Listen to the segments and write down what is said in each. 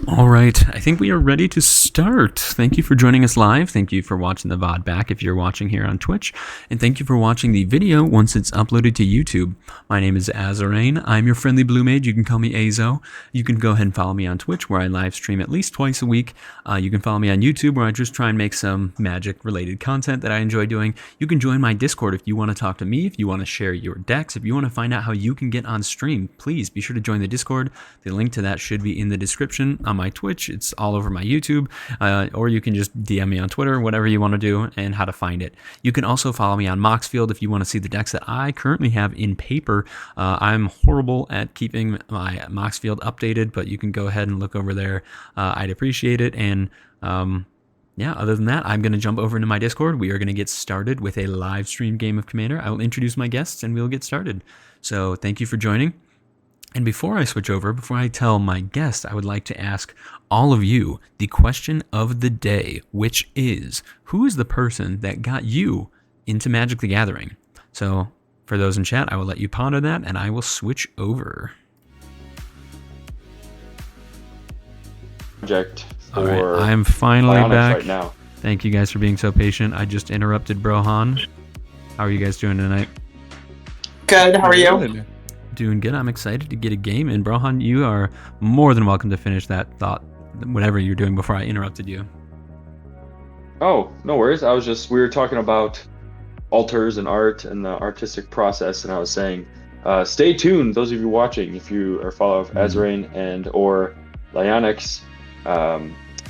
All right, I think we are ready to start. Thank you for joining us live. Thank you for watching the VOD back if you're watching here on Twitch. And thank you for watching the video once it's uploaded to YouTube. My name is Azoreign. I'm your friendly blue mage. You can call me Azo. You can go ahead and follow me on Twitch where I live stream at least twice a week. You can follow me on YouTube where I just try and make some magic related content that I enjoy doing. You can join my Discord if you want to talk to me, if you want to share your decks, if you want to find out how you can get on stream. Please be sure to join the Discord. The link to that should be in the description. On my Twitch, it's all over my YouTube, or you can just DM me on Twitter, whatever you want to do, and how to find it. You can also follow me on Moxfield if you want to see the decks that I currently have in paper. I'm horrible at keeping my Moxfield updated, but you can go ahead and look over there. I'd appreciate it. And yeah, other than that, I'm going to jump over into my Discord. We are going to get started with a live stream game of Commander. I will introduce my guests and we'll get started. So thank you for joining. And before I switch over, before I tell my guest, I would like to ask all of you the question of the day, which is, who is the person that got you into Magic the Gathering? So for those in chat, I will let you ponder that and I will switch over. Project. All right, I'm finally back. Right now. Thank you guys for being so patient. I just interrupted Brohan. How are you guys doing tonight? Good, how are you? Doing good. I'm excited to get a game in. Brohan, you are more than welcome to finish that thought, whatever you're doing, before I interrupted you. Oh, no worries. We were talking about altars and art and the artistic process, and I was saying, stay tuned, those of you watching, if you are follower of Azoreign and or Lyonix.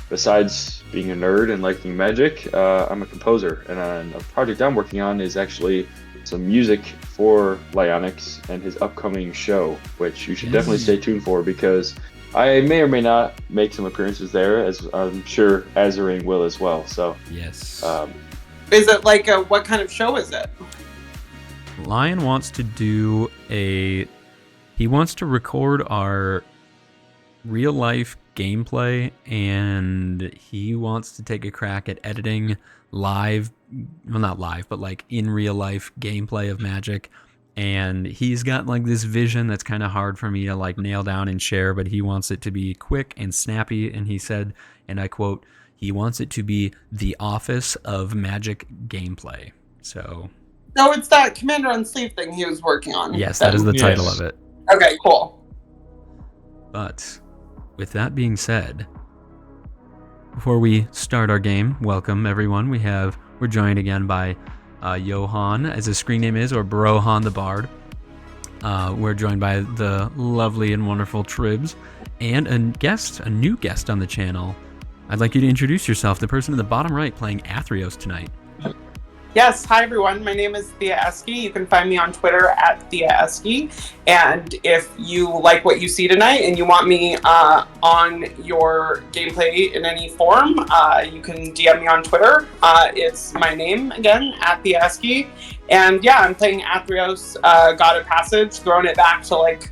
Besides being a nerd and liking magic, I'm a composer, and a project I'm working on is actually some music for Lyonix and his upcoming show, which you should definitely stay tuned for, because I may or may not make some appearances there, as I'm sure Azoreign will as well. So yes. Is it like what kind of show is it? Lion wants to do he wants to record our real life gameplay, and he wants to take a crack at editing live, well, not live, but like in real life gameplay of Magic. And he's got like this vision that's kind of hard for me to like nail down and share, but he wants it to be quick and snappy. And he said, and I quote, he wants it to be the office of Magic gameplay. So it's that Commander on Sleeve thing he was working on. Yes, that is the title of it. Okay, cool. But with that being said, before we start our game, welcome everyone. We're joined again by Johan, as his screen name is, or Brohan the Bard. We're joined by the lovely and wonderful Tribs, and a new guest on the channel. I'd like you to introduce yourself, the person in the bottom right playing Athreos tonight. Yes, hi everyone. My name is Thea Eski. You can find me on Twitter at Thea Eski. And if you like what you see tonight and you want me on your gameplay in any form, you can DM me on Twitter. It's my name again, at Thea Eski. And yeah, I'm playing Athreos, God of Passage, throwing it back to like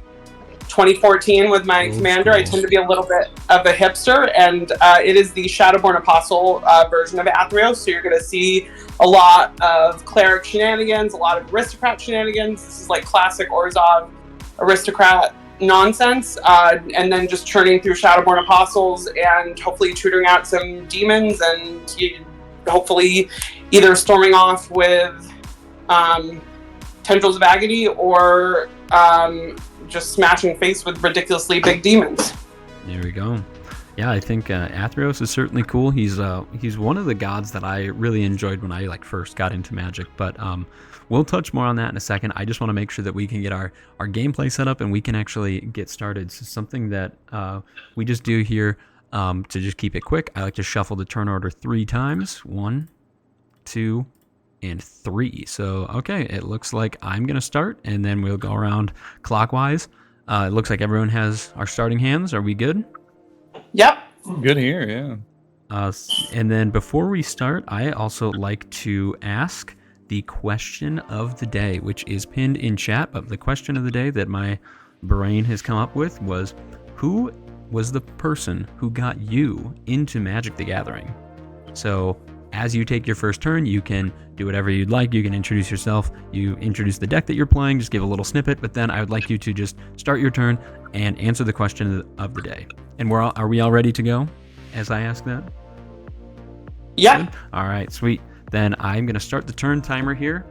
2014 with my commander. I tend to be a little bit of a hipster, and it is the Shadowborn Apostle version of Athreos, so you're going to see a lot of cleric shenanigans, a lot of aristocrat shenanigans. This is like classic Orzhov aristocrat nonsense, and then just churning through Shadowborn Apostles and hopefully tutoring out some demons, and hopefully either storming off with Tendrils of Agony or just smashing face with ridiculously big demons. There we go. Yeah, I think Athreos is certainly cool. He's one of the gods that I really enjoyed when I first got into Magic, but we'll touch more on that in a second. I just want to make sure that we can get our gameplay set up and we can actually get started. So something that we just do here to just keep it quick, I like to shuffle the turn order 3 times. 1, 2, and 3. So, okay, it looks like I'm going to start, and then we'll go around clockwise. It looks like everyone has our starting hands. Are we good? Yep. Good here, yeah. And then before we start, I also like to ask the question of the day, which is pinned in chat. But the question of the day that my brain has come up with was, who was the person who got you into Magic the Gathering? So as you take your first turn, you can do whatever you'd like. You can introduce yourself. You introduce the deck that you're playing. Just give a little snippet. But then I would like you to just start your turn and answer the question of the day. And are we all ready to go as I ask that? Yeah. Good? All right, sweet. Then I'm going to start the turn timer here.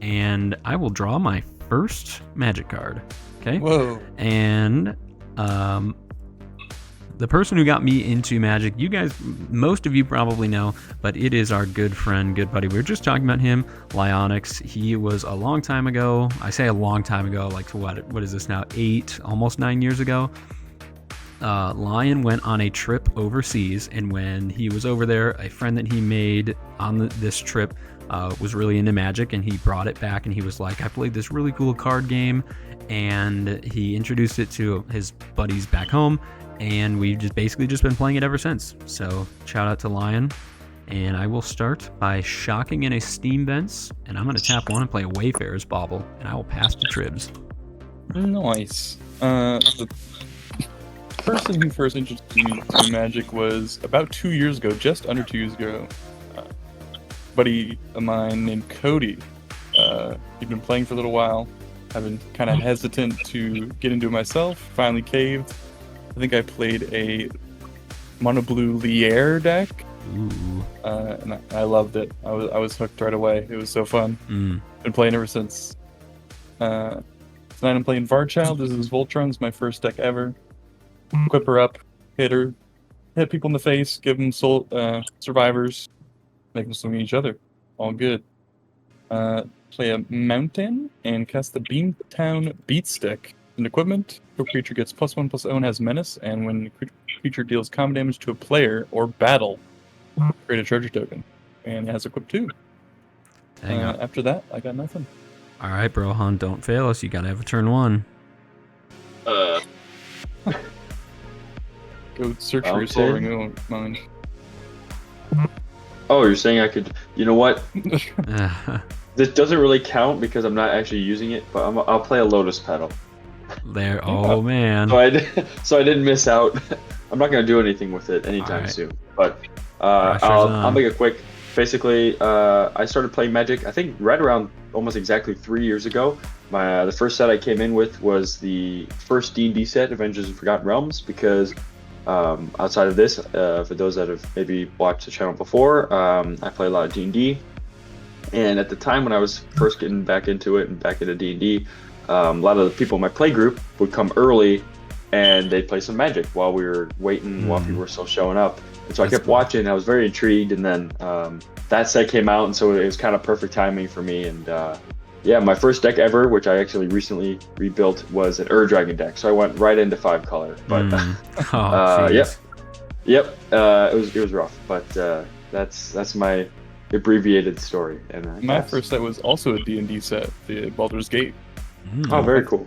And I will draw my first magic card. Okay? Whoa. And the person who got me into Magic, you guys, most of you probably know, but it is our good friend, good buddy. We were just talking about him, Lyonix. He was a long time ago. I say a long time ago, like what is this now? 8, almost 9 years ago. Lion went on a trip overseas, and when he was over there, a friend that he made on this trip was really into Magic, and he brought it back, and he was like, I played this really cool card game, and he introduced it to his buddies back home, and we've just been playing it ever since. So shout out to Lion. And I will start by shocking in a Steam Vents, and I'm going to tap 1 and play a Wayfarer's Bauble, and I will pass to Tribs. Nice. The person who first introduced me to Magic was about 2 years ago, just under 2 years ago. A buddy of mine named Cody. He'd been playing for a little while. I've been kind of hesitant to get into it myself. Finally caved. I think I played a mono blue Lier deck. Ooh. And I loved it. I was hooked right away. It was so fun. Been playing ever since. Tonight I'm playing Varchild. This is Voltron's my first deck ever. Equip her up, hit people in the face, give them survivors, make them swing at each other. All good. Play a mountain and cast the Beamtown Beatstick. An equipment, a creature gets +1/+0 and has menace, and when a creature deals common damage to a player or battle, create a treasure token. And it has equip 2. Hang on. After that, I got nothing. All right, Brohan, don't fail us. You got to have a turn 1. Go search for your soul ring. Oh, mine. Oh, you're saying I could... You know what? This doesn't really count because I'm not actually using it, but I'll play a Lotus Petal. There. Oh, man. So I didn't miss out. I'm not going to do anything with it anytime soon. But I'll make it quick. Basically, I started playing Magic, I think, right around almost exactly 3 years ago. The first set I came in with was the first D&D set, Avengers of Forgotten Realms, because outside of this, for those that have maybe watched the channel before, I play a lot of D&D. And at the time when I was first getting back into it and back into D&D, a lot of the people in my play group would come early and they'd play some Magic while we were waiting, while people were still showing up. And so I kept watching, and I was very intrigued, and then that set came out, and so it was kind of perfect timing for me. And yeah, my first deck ever, which I actually recently rebuilt, was an Dragon deck. So I went right into 5-color. But yep, it was rough, but that's my abbreviated story. And my first set was also a D&D set, the Baldur's Gate. Oh, very cool.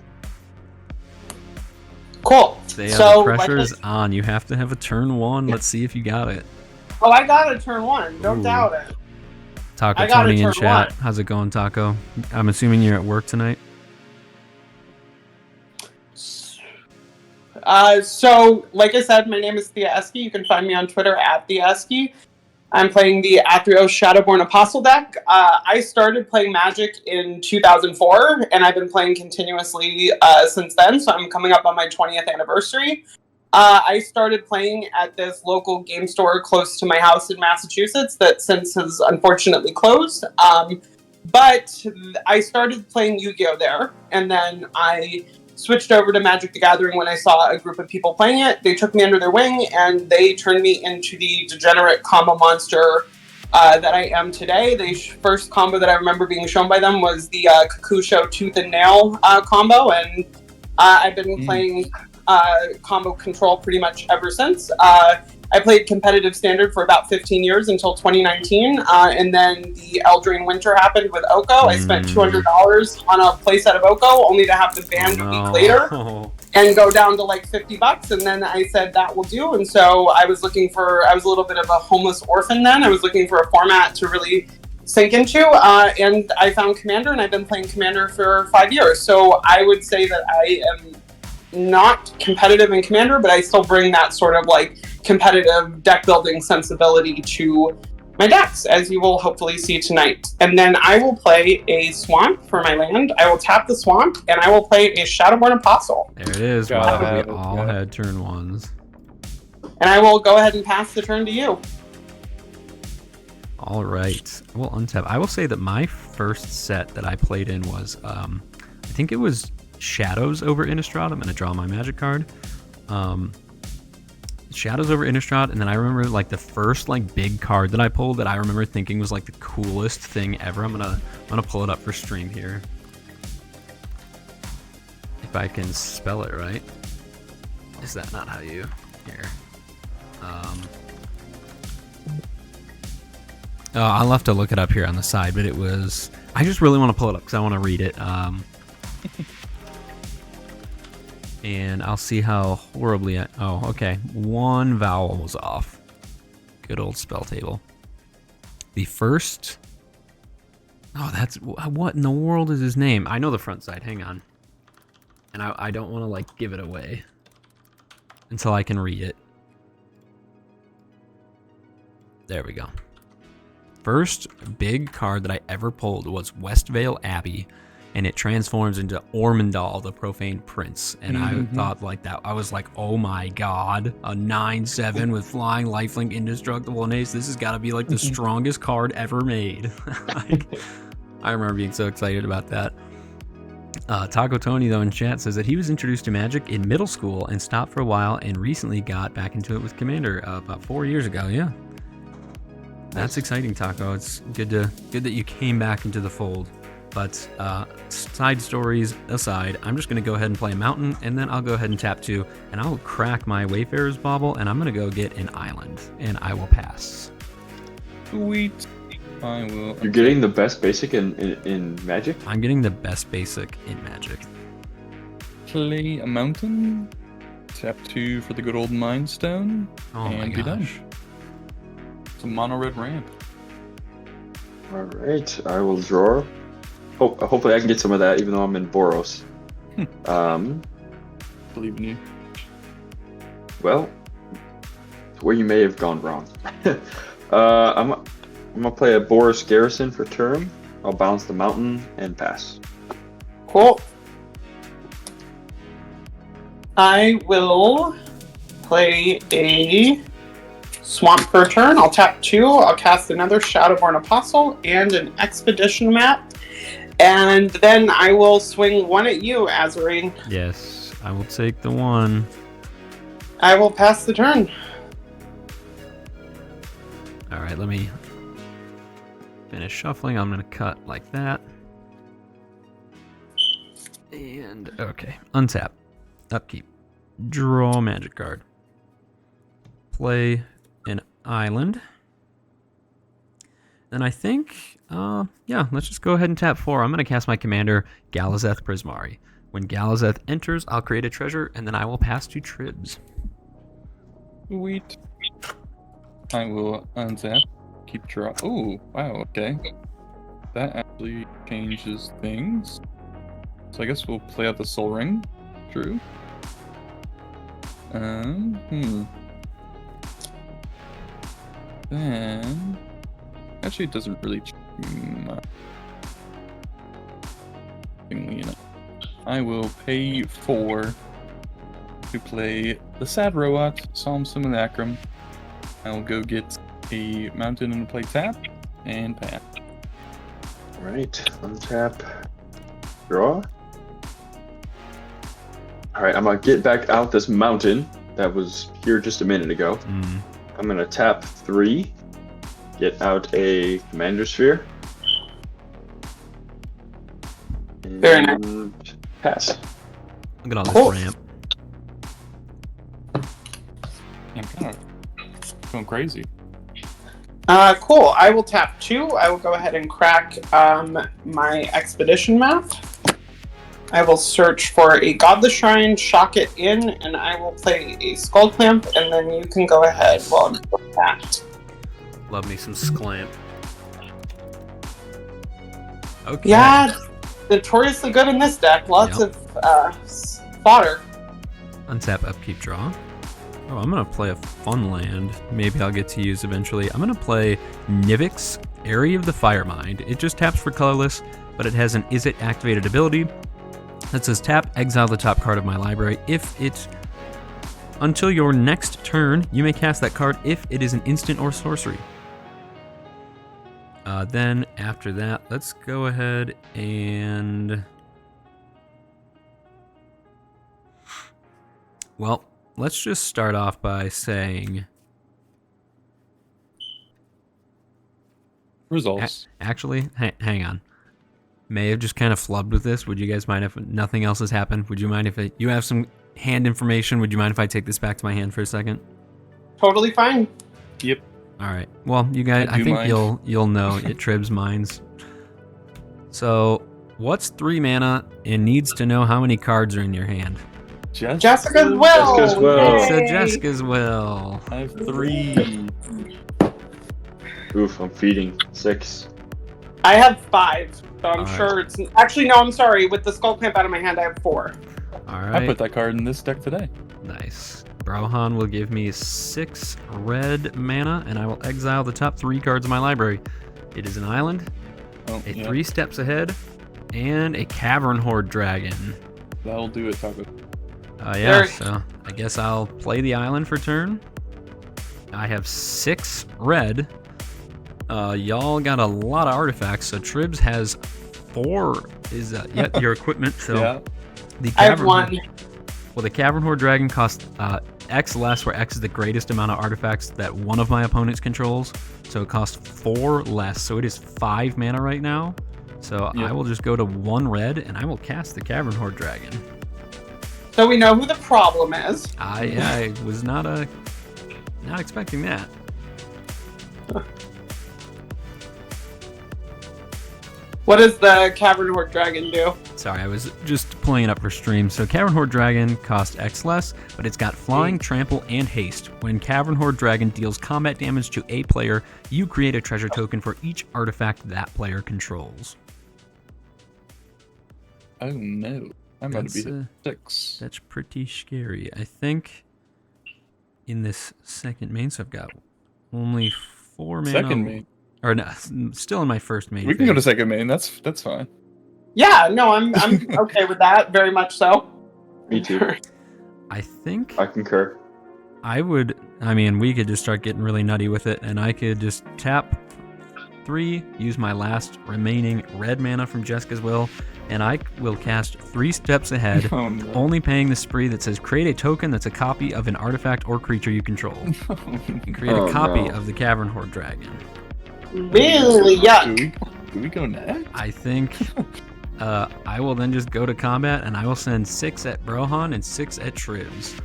Cool. The pressure is on. You have to have a turn 1. Let's see if you got it. Oh, I got a turn 1. Don't doubt it. Taco Tony in chat. How's it going, Taco? I'm assuming you're at work tonight. So, like I said, my name is Thea Eski. You can find me on Twitter at Thea Eski. I'm playing the Athreos Shadowborn Apostle deck. I started playing Magic in 2004, and I've been playing continuously since then, so I'm coming up on my 20th anniversary. I started playing at this local game store close to my house in Massachusetts that since has unfortunately closed. But I started playing Yu-Gi-Oh! There, and then I switched over to Magic the Gathering when I saw a group of people playing it. They took me under their wing, and they turned me into the degenerate combo monster that I am today. The first combo that I remember being shown by them was the Kakusho Tooth and Nail combo, and I've been playing combo control pretty much ever since. I played competitive standard for about 15 years until 2019, and then the Eldraine Winter happened with Oko. I spent $200 on a playset of Oko, only to have the banned a week later and go down to like $50. And then I said that will do. And so I was a little bit of a homeless orphan then. I was looking for a format to really sink into, and I found Commander, and I've been playing Commander for 5 years. So I would say that I am not competitive in Commander, but I still bring that sort of like competitive deck building sensibility to my decks, as you will hopefully see tonight. And then I will play a swamp for my land. I will tap the swamp, and I will play a Shadowborn Apostle. There it is. Gotta Wow, we have it, all yeah. had turn ones. And I will go ahead and pass the turn to you. All right. We'll untap. I will say that my first set that I played in was, I think it was Shadows over Innistrad. I'm going to draw my magic card. Shadows over Innistrad, and then I remember like the first like big card that I pulled that I remember thinking was like the coolest thing ever. I'm gonna pull it up for stream here. If I can spell it right. Is that not how you here? Oh, I'll have to look it up here on the side, but it was, I just really want to pull it up because I want to read it. And I'll see how horribly oh, okay. One vowel was off. Good old spell table. The first... Oh, that's... What in the world is his name? I know the front side. Hang on. And I don't want to, like, give it away until I can read it. There we go. First big card that I ever pulled was Westvale Abbey, and it transforms into Ormondal, the Profane Prince. And I thought like that. I was like, oh my god, a 9/7 with flying, lifelink, indestructible, and ace. This has got to be like the strongest card ever made. Like, I remember being so excited about that. Taco Tony, though, in chat says that he was introduced to Magic in middle school and stopped for a while and recently got back into it with Commander about 4 years ago. Yeah. That's exciting, Taco. It's good that you came back into the fold. But side stories aside, I'm just going to go ahead and play a mountain, and then I'll go ahead and tap 2, and I'll crack my Wayfarer's Bauble, and I'm going to go get an island, and I will pass. Sweet. I will. You're getting the best basic in Magic? I'm getting the best basic in Magic. Play a mountain. Tap 2 for the good old Mind Stone. Oh my and be done. gosh. It's a mono red ramp. Alright, I will draw. Hopefully I can get some of that, even though I'm in Boros. Believe in you. Well, where you may have gone wrong. I'm gonna play a Boros Garrison for turn. I'll bounce the mountain and pass. Cool. I will play a swamp per turn. I'll tap 2. I'll cast another Shadowborn Apostle and an Expedition map. And then I will swing 1 at you, Azoreign. Yes, I will take the 1. I will pass the turn. All right, let me finish shuffling. I'm going to cut like that. And, okay, untap, upkeep, draw a magic card, play an island. Then I think, yeah, let's just go ahead and tap 4. I'm going to cast my commander, Galazeth Prismari. When Galazeth enters, I'll create a treasure, and then I will pass to Tribs. Sweet. I will untap. Keep draw. Oh, wow, okay. That actually changes things. So I guess we'll play out the Soul Ring. True. Then... Actually, it doesn't really change much. I will pay 4 to play the Sad Roat, Psalm Simulacrum. I will go get a mountain and play tap, and pass. Alright, untap, draw. Alright, I'm gonna get back out this mountain that was here just a minute ago. I'm gonna tap 3, get out a Commander Sphere. Very nice. And pass. Look at all this Cool. ramp. I'm kind of going crazy. Cool. I will tap 2. I will go ahead and crack my Expedition map. I will search for a Godless Shrine, shock it in, and I will play a Skull Clamp, and then you can go ahead while I'm doing that. Love me some Sclamp. Okay. Yeah, notoriously good in this deck. Lots Yep. of fodder. Untap, upkeep, draw. Oh, I'm going to play a fun land. Maybe I'll get to use eventually. I'm going to play Nivix, Area of the Firemind. It just taps for colorless, but it has an Is It activated ability that says tap, exile the top card of my library. Until your next turn, you may cast that card if it is an instant or sorcery. Then after that, let's go ahead and... Well, let's just start off by saying... Results. Actually, hang on. May have just kind of flubbed with this. Would you guys mind if nothing else has happened? Would you mind if you have some hand information? Would you mind if I take this back to my hand for a second? Totally fine. Yep. All right. Well, you guys, I think you'll know it tribs minds. So, what's 3 mana and needs to know how many cards are in your hand? Jessica's Will. Jessica's Will. Yay. So Jessica's Will. I have 3. Oof, I'm feeding 6. I have 5, so I'm All right. sure it's... Actually, no, I'm sorry. With the Skull Clamp out of my hand, I have 4. All I right. put that card in this deck today. Nice. Brohan will give me 6 red mana, and I will exile the top 3 cards of my library. It is an island, Oh, a yeah. 3 steps ahead, and a Cavern Horde Dragon. That'll do it, Taco. Yeah, Very- so I guess I'll play the island for turn. I have 6 red. Y'all got a lot of artifacts, so Tribs has 4 is your equipment. So Yeah. the I have Cavern 1. Well, the Cavern Horde Dragon costs X less, where X is the greatest amount of artifacts that one of my opponents controls. So it costs 4 less. So it is 5 mana right now. So Yep. I will just go to 1 red, and I will cast the Cavern Horde Dragon. So we know who the problem is. I was not expecting that. What does the Cavern Horde Dragon do? Sorry, I was just pulling it up for stream. So Cavern Horde Dragon costs X less, but it's got Flying, Trample, and Haste. When Cavern Horde Dragon deals combat damage to a player, you create a treasure token for each artifact that player controls. Oh no. I'm about to be hit 6. That's pretty scary. I think in this second main, so I've got only 4 mana. Second main. Or no, still in my first main. We can go to phase. second main. That's fine. Yeah, no, I'm okay with that. Very much so. Me too. I think I concur. we could just start getting really nutty with it, and I could just tap 3, use my last remaining red mana from Jessica's Will, and I will cast 3 steps ahead, Oh no. only paying the spree that says create a token that's a copy of an artifact or creature you control. Create Oh, a copy no. of the Cavern Horde Dragon. Really yuck. Do we go next? I think I will then just go to combat, and I will send 6 at Brohan and 6 at Tribs.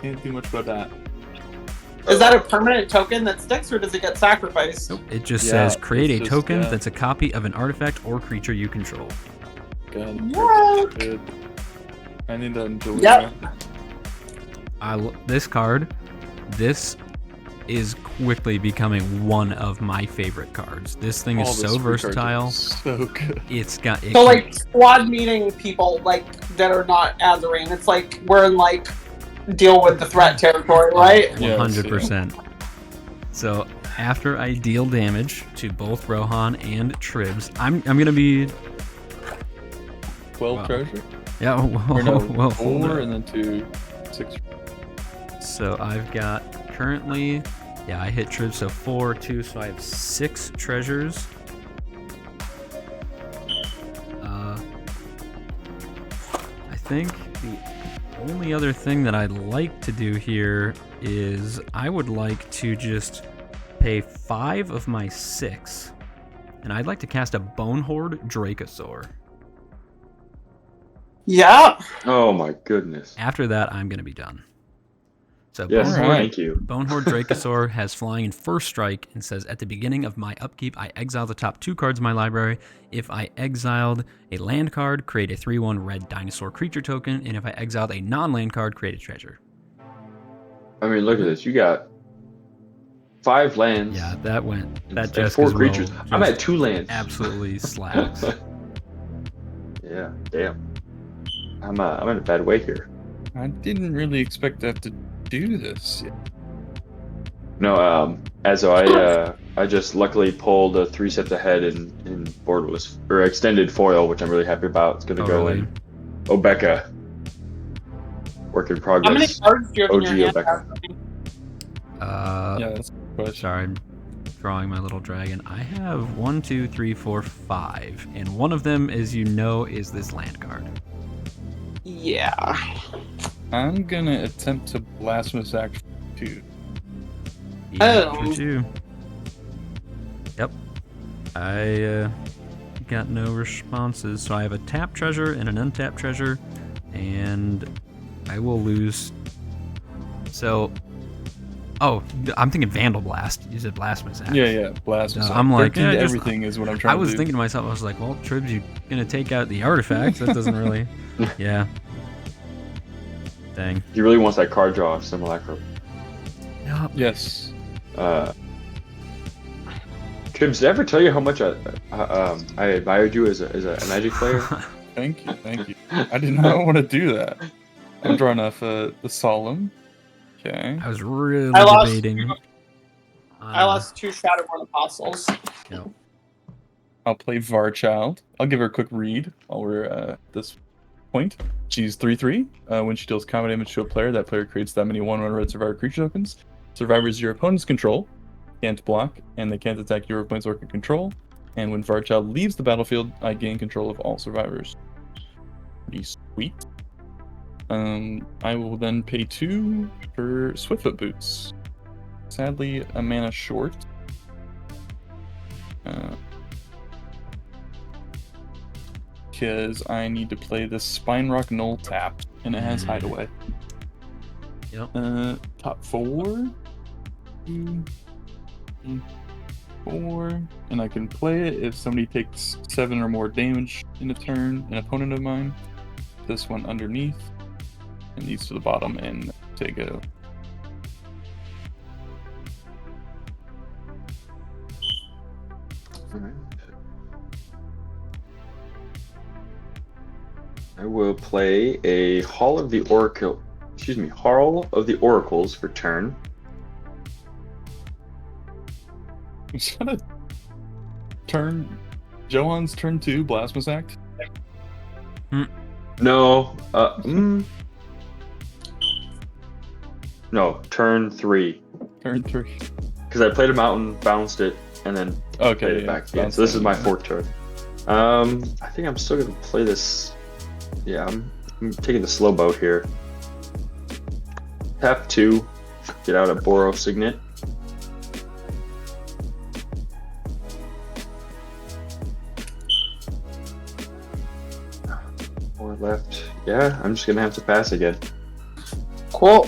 Can't do much about that. Is that a permanent token that sticks, or does it get sacrificed? Nope. It just Yeah, says create a it's just- token yeah. that's a copy of an artifact or creature you control. God, Yuck. good. I need to enjoy Yep. that. This card, this is quickly becoming one of my favorite cards. This thing All is the so sweet cards are versatile. So good. It's got it So can- like squad meeting people like that are not Azoreign. It's like we're in like deal with the threat territory, right? 100%. So after I deal damage to both Rohan and Tribs, I'm gonna be 12 Wow. treasure? yeah. Or no, Well, hold 4 it. and then 2, 6. So I've got currently, I hit Tribs, so 4, 2, so I have 6 treasures. I think the only other thing that I'd like to do here is I would like to just pay 5 of my 6, and I'd like to cast a Bone Horde Dracosaur. Yeah. Oh my goodness. After that, I'm going to be done. So Yes, Bone Alright. Horde thank you. Bone Horde Dracosaur has flying in first strike and says, at the beginning of my upkeep, I exile the top 2 cards of my library. If I exiled a land card, create a 3/1 red dinosaur creature token. And if I exiled a non-land card, create a treasure. I mean, look at this. You got 5 lands. Yeah, that went. That and just 4 creatures. I'm at 2 lands. absolutely slacks. Yeah, damn. I'm in a bad way here. I didn't really expect to have to do this? No, I just luckily pulled a 3 steps ahead in borderless or extended foil, which I'm really happy about. It's gonna go really? in Obeka. Work in How many progress. cards do you have in OG your hand? Obeka. Yeah, that's a good question. Sorry, I'm drawing my little dragon. I have 1, 2, 3, 4, 5, and one of them, as you know, is this land card. Yeah. I'm gonna attempt to Blasphemous Act 2. Yeah, Oh. for 2. Yep. I got no responses, so I have a tap treasure and an untapped treasure, and I will lose. So, oh, I'm thinking Vandal Blast. You said Blasphemous Axe. Yeah, Blasphemous No, Act. I'm like, 13 to yeah, just- everything is what I'm trying I was to do. thinking to myself, I was like, well, Trib's you gonna take out the artifacts? That doesn't really. Yeah. Dang. He really wants that card draw of Simulacrum. Yep. Yes. Tribs, did I ever tell you how much I admired you as a Magic player? Thank you. I did not want to do that. I'm drawing off the Solemn. Okay. I was really I lost debating. I lost 2 Shadowborn Apostles. Yep. I'll play Varchild. I'll give her a quick read while we're at this point. She's 3/3. When she deals combat damage to a player, that player creates that many 1/1 red survivor creature tokens. Survivors your opponent's control can't block, and they can't attack your Planeswalker control. And when Varchild leaves the battlefield, I gain control of all survivors. Pretty sweet. I will then pay 2 for Swiftfoot Boots. Sadly, a mana short. Because I need to play this Spine Rock Null tapped, and it has Hideaway. Yep. Top 4. 2, 3, 4. And I can play it if somebody takes 7 or more damage in a turn, an opponent of mine. This one underneath, and these to the bottom, and take a. Alright. I will play a Hall of the Oracle. Excuse me, Hall of the Oracles for turn. Is that a turn? Johan's turn 2, Blasphemous Act? No, no, turn 3. Turn 3. Because I played a mountain, bounced it, and then played Okay, it back again. So this is my 4th turn. I think I'm still gonna play this. Yeah, I'm taking the slow boat here. Tap 2, get out a Boros Signet. Four left. Yeah, I'm just gonna have to pass again. Cool.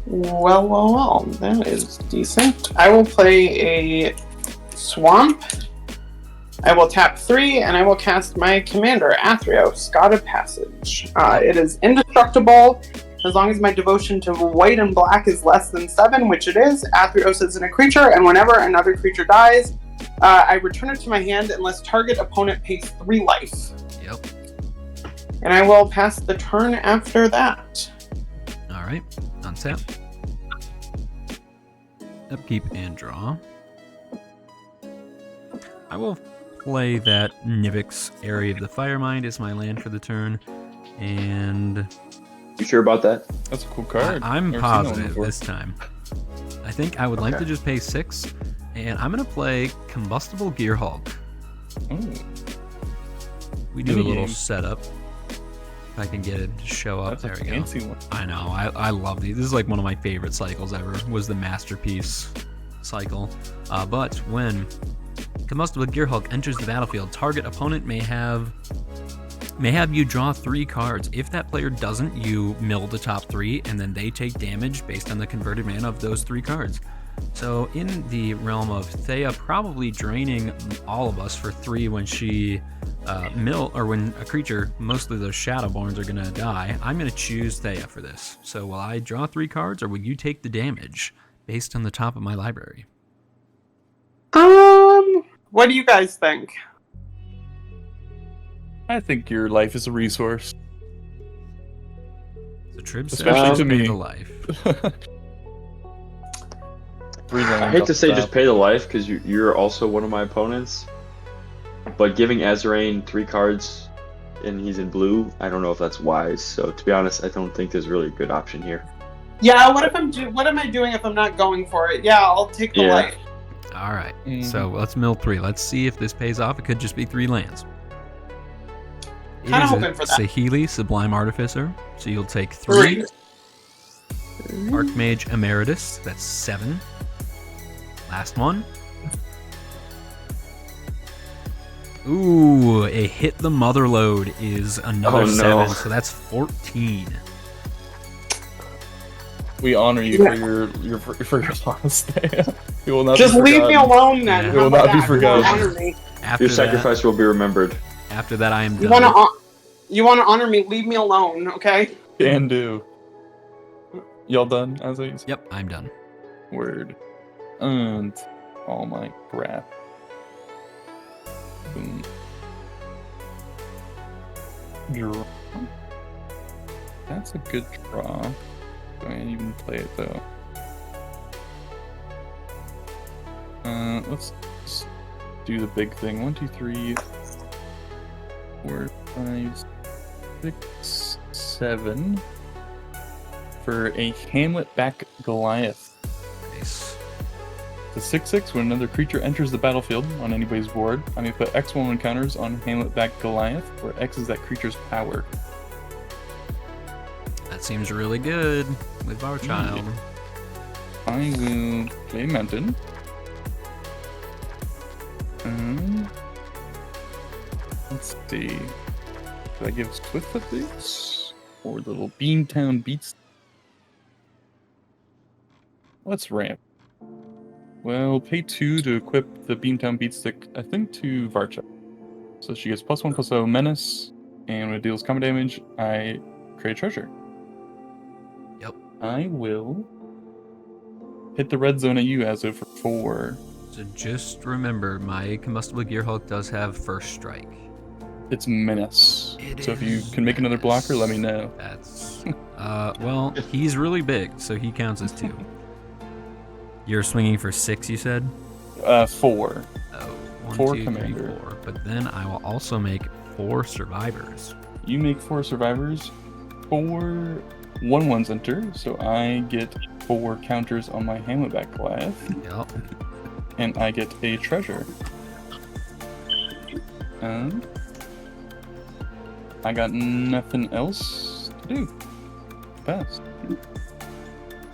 Well, that is decent. I will play a Swamp. I will tap 3, and I will cast my Commander, Athreos, God of Passage. It is indestructible as long as my devotion to white and black is less than 7, which it is. Athreos isn't a creature, and whenever another creature dies, I return it to my hand unless target opponent pays 3 life. Yep. And I will pass the turn after that. All right. Untap. Upkeep and draw. I will play that Nivix Area of the Firemind as my land for the turn, and You sure about that? That's a cool card. I'm Never seen that one positive before. this time. I think I would like to just pay 6, and I'm going to play Combustible Gearhulk. Ooh, We do a little Minigame. setup. If I can get it to show up. that's There a we go. fancy one. I know. I love these. This is like one of my favorite cycles ever. Was the Masterpiece cycle. But when Combustible Gearhulk enters the battlefield, target opponent may have you draw 3 cards. If that player doesn't, you mill the top 3, and then they take damage based on the converted mana of those 3 cards. So in the realm of Thea probably draining all of us for 3 when she when a creature, mostly those Shadowborns, are gonna die, I'm gonna choose Thea for this. So will I draw 3 cards, or will you take the damage based on the top of my library? What do you guys think? I think your life is a resource. Trib says Especially just to pay me. the life. 3 lands I hate off to the say top. just pay the life because you're also one of my opponents. But giving Azoreign 3 cards and he's in blue, I don't know if that's wise. So to be honest, I don't think there's really a good option here. Yeah, what am I doing if I'm not going for it? Yeah, I'll take the Yeah. life. All right, Mhm. so let's mill 3. Let's see if this pays off. It could just be 3 lands. It Kinda is hoping a for that. Saheeli, Sublime Artificer. So you'll take 3. 3. Archmage Emeritus, that's 7. Last one. Ooh, a hit the mother load is another Oh, no. 7, so that's 14. We honor you for your loss. You will not Just be leave me forgotten. alone then. Yeah. How It will about not be that? forgotten. Honor me. After Your sacrifice will be remembered. after that, I am You done. wanna honor me? Leave me alone, okay? Can do. Y'all done? As I Yep, I'm done. word. And all my crap. Boom. Draw. That's a good draw. Do I even play it though? Let's just do the big thing. 1, 2, 3, 4, 5, 6, 7 for a Hamlet back Goliath. Nice. The 6/6, when another creature enters the battlefield on anybody's board, I may put X1 encounters on Hamlet back Goliath, where X is that creature's power. That seems really good with Varchild. I will play Mountain. Let's see. That gives Swiftfoot Boots or little Beantown Beats. Let's ramp. Well, pay 2 to equip the Beantown Beatstick, I think, to Varchild. So she gets +1/+0 menace, and when it deals combat damage, I create a treasure. Yep. I will hit the red zone at you, Azo, for 4. So just remember, my Combustible Gearhulk does have first strike. It's menace. It So if you is can make another blocker, let me know. That's well, he's really big, so he counts as 2. You're swinging for 6, you said? 4. Oh, 1, 4 2, 3, commander. 4. But then I will also make 4 survivors. You make 4 survivors. 4 1/1s enter, so I get 4 counters on my Hamletback Goliath, Yep. and I get a treasure. And I got nothing else to do. Pass.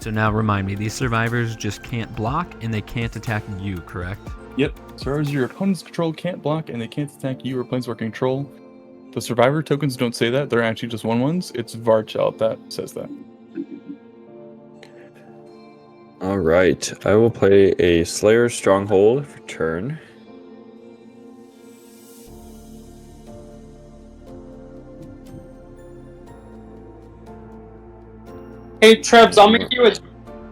So now remind me, these survivors just can't block and they can't attack you, correct? Yep. Survivors your opponent's control can't block, and they can't attack you or Planeswalker control. The survivor tokens don't say that. They're actually just 1/1s. It's Varchild that says that. All right, I will play a Slayer Stronghold for turn. Hey Trebs, I'll make you a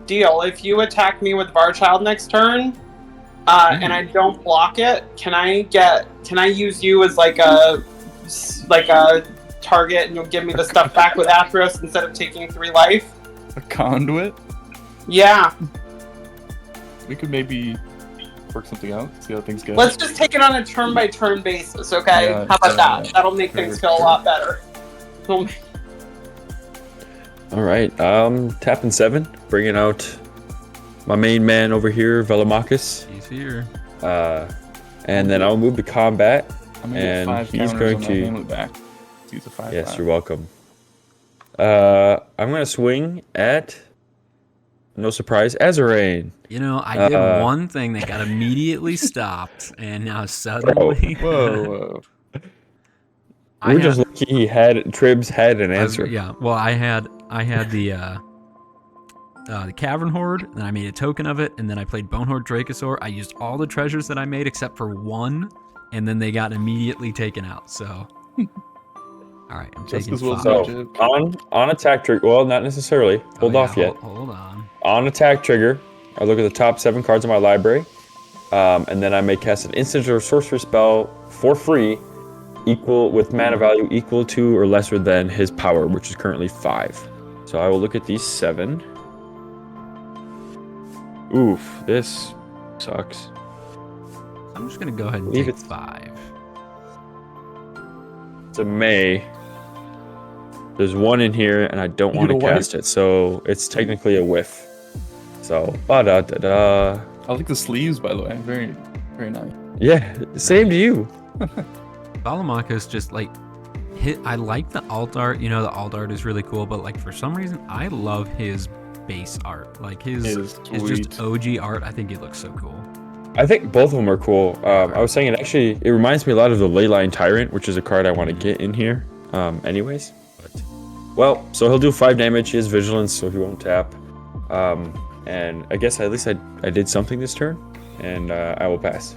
deal. If you attack me with Varchild next turn, and I don't block it, can I use you as like a target, and you'll give me the stuff back with Athreos instead of taking 3 life? A conduit? Yeah. We could maybe work something out, see how things go. Let's just take it on a turn-by-turn basis, okay? Yeah, How about that? yeah. That'll make things feel a lot better. All right, tapping 7, bringing out my main man over here, Velomachus. He's here. And then I'll move to combat. I'm gonna and get 5 he's counters going on my to- Hamlet back. Use a 5/5. Yes, you're welcome. I'm going to swing at, no surprise, Azoreign. You know, I did one thing that got immediately stopped, and now suddenly... Whoa. I We're had- just lucky Tribs had an I was- answer. yeah, well, I had the Cavern Horde, and I made a token of it, and then I played Bonehorde Dracosaur. I used all the treasures that I made except for 1, and then they got immediately taken out, so... Alright, I'm Just taking as well 5. as So, on attack trigger, well, not necessarily. Hold off yet. Hold on. On attack trigger, I look at the top 7 cards in my library, and then I may cast an instant or sorcery spell for free, with mana value equal to or lesser than his power, which is currently 5. So I will look at these 7. Oof, this sucks. I'm just gonna go ahead and Leave take it. 5. It's a May. There's 1 in here, and I don't want to You know what? cast it, so it's technically a whiff. So, ba-da-da-da. I like the sleeves, by the way. Very, very nice. Yeah, same to you. Velomachus just like I like the alt art. You know, the alt art is really cool, but like for some reason, I love his base art. Like his just OG art. I think it looks so cool. I think both of them are cool. I was saying it reminds me a lot of the Leyline Tyrant, which is a card I want to get in here. Anyways, but well, so he'll do 5 damage. He has Vigilance, so he won't tap. And I guess at least I did something this turn, and I will pass.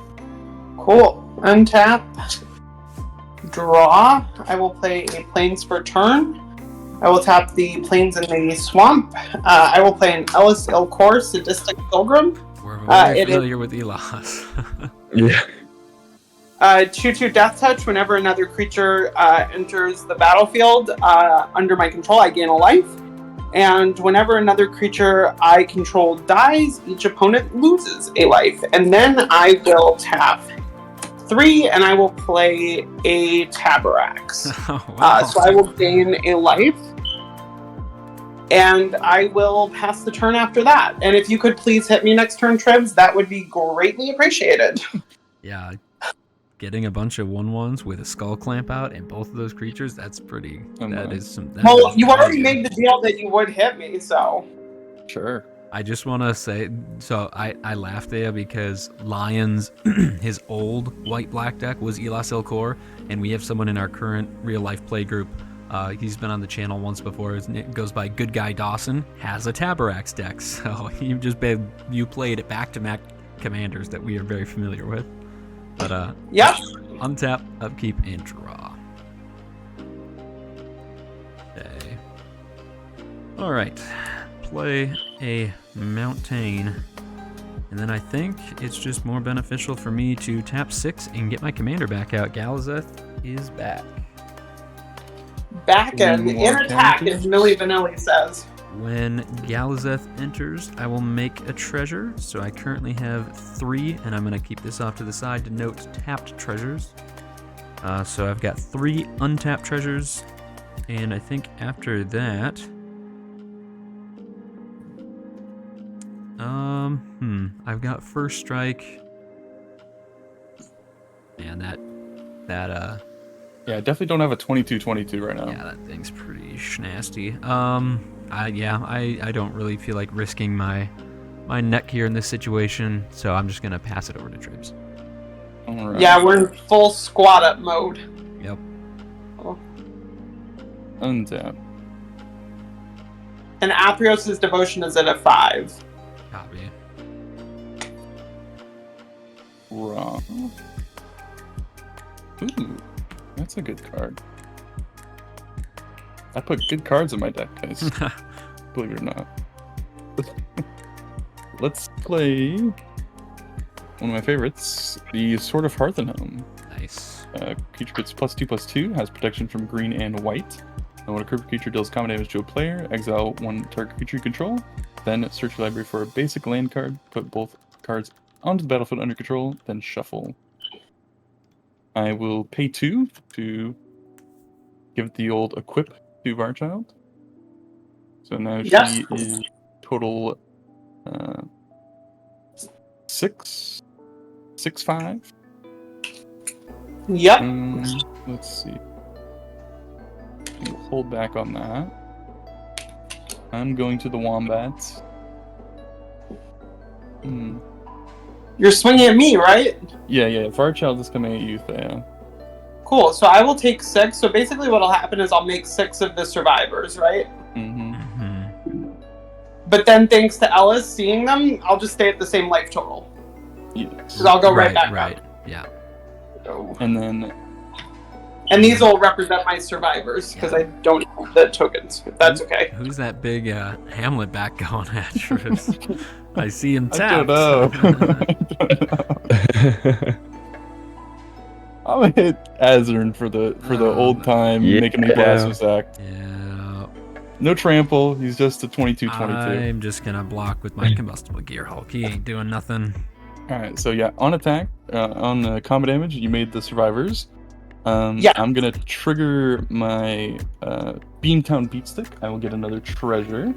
Cool. Untap. Draw. I will play a Plains for turn. I will tap the Plains in the Swamp. I will play an Ellis Ilkor Sadistic Pilgrim. We're very familiar with Elas. Yeah. 2/2 Death Touch. Whenever another creature enters the battlefield under my control, I gain a life. And whenever another creature I control dies, each opponent loses a life. And then I will tap 3, and I will play a Taborax. Oh, wow. So I will gain a life. And I will pass the turn after that. And if you could please hit me next turn, Tribs, that would be greatly appreciated. Yeah, getting a bunch of 1/1s with a Skull Clamp out and both of those creatures, that's pretty. That is some. Well, you already made the deal that you would hit me, so. Sure. I just want to say, so I laughed there because Lions, his old white-black deck was Elas Ilkor, and we have someone in our current real-life play group. He's been on the channel once before. His name goes by Good Guy Dawson. Has a Taborax deck, so you played it back-to-back commanders that we are very familiar with. But Yep. Untap, upkeep, and draw. Okay. All right. Play a Mountain, and then I think it's just more beneficial for me to tap 6 and get my commander back out. Galazeth is back. Back and in attack, as Millie Vanilli says. When Galazeth enters, I will make a treasure. So I currently have 3, and I'm going to keep this off to the side to note tapped treasures. So I've got 3 untapped treasures, and I think after that, I've got First Strike, and that Yeah, I definitely don't have a 22/22 right now. yeah, that thing's pretty nasty. I don't really feel like risking my neck here in this situation, so I'm just gonna pass it over to Tribs. All right. Yeah, we're in full squat up mode. Yep. Untap. And Athreos' Devotion is at a 5. Copy. Raw. Ooh, that's a good card. I put good cards in my deck, guys. Believe it or not. Let's play one of my favorites, the Sword of Hearthenhome. Nice. Creature gets +2/+2, has protection from green and white. And when a creature deals common damage to a player, exile 1 target creature you control. Then search your library for a basic land card, put both cards onto the battlefield under control, then shuffle. I will pay 2 to give it the old equip to Varchild. So now Yes. she is total 6/5. Yep. Let's see. We'll hold back on that. I'm going to the Wombats. You're swinging at me, right? Yeah. Varchild is coming at you, Thea. Cool. So I will take 6. So basically what'll happen is I'll make 6 of the survivors, right? But then thanks to Ellis seeing them, I'll just stay at the same life total. Yes. Because I'll go right back Right. up. Yeah. And then And these will represent my survivors, because I don't have the tokens. If that's okay. Who's that big Hamlet back going at, Tribs? I see him I tapped. don't know. I'm gonna hit Azoreign for the old time, Yeah. making me blast with Zach. Yeah. No trample. He's just a 22-22. I'm just gonna block with my combustible gear Hulk. He ain't doing nothing. All right. So yeah, on attack, on combat damage, you made the survivors. Yeah. I'm gonna trigger my Beantown Beatstick. I will get another treasure.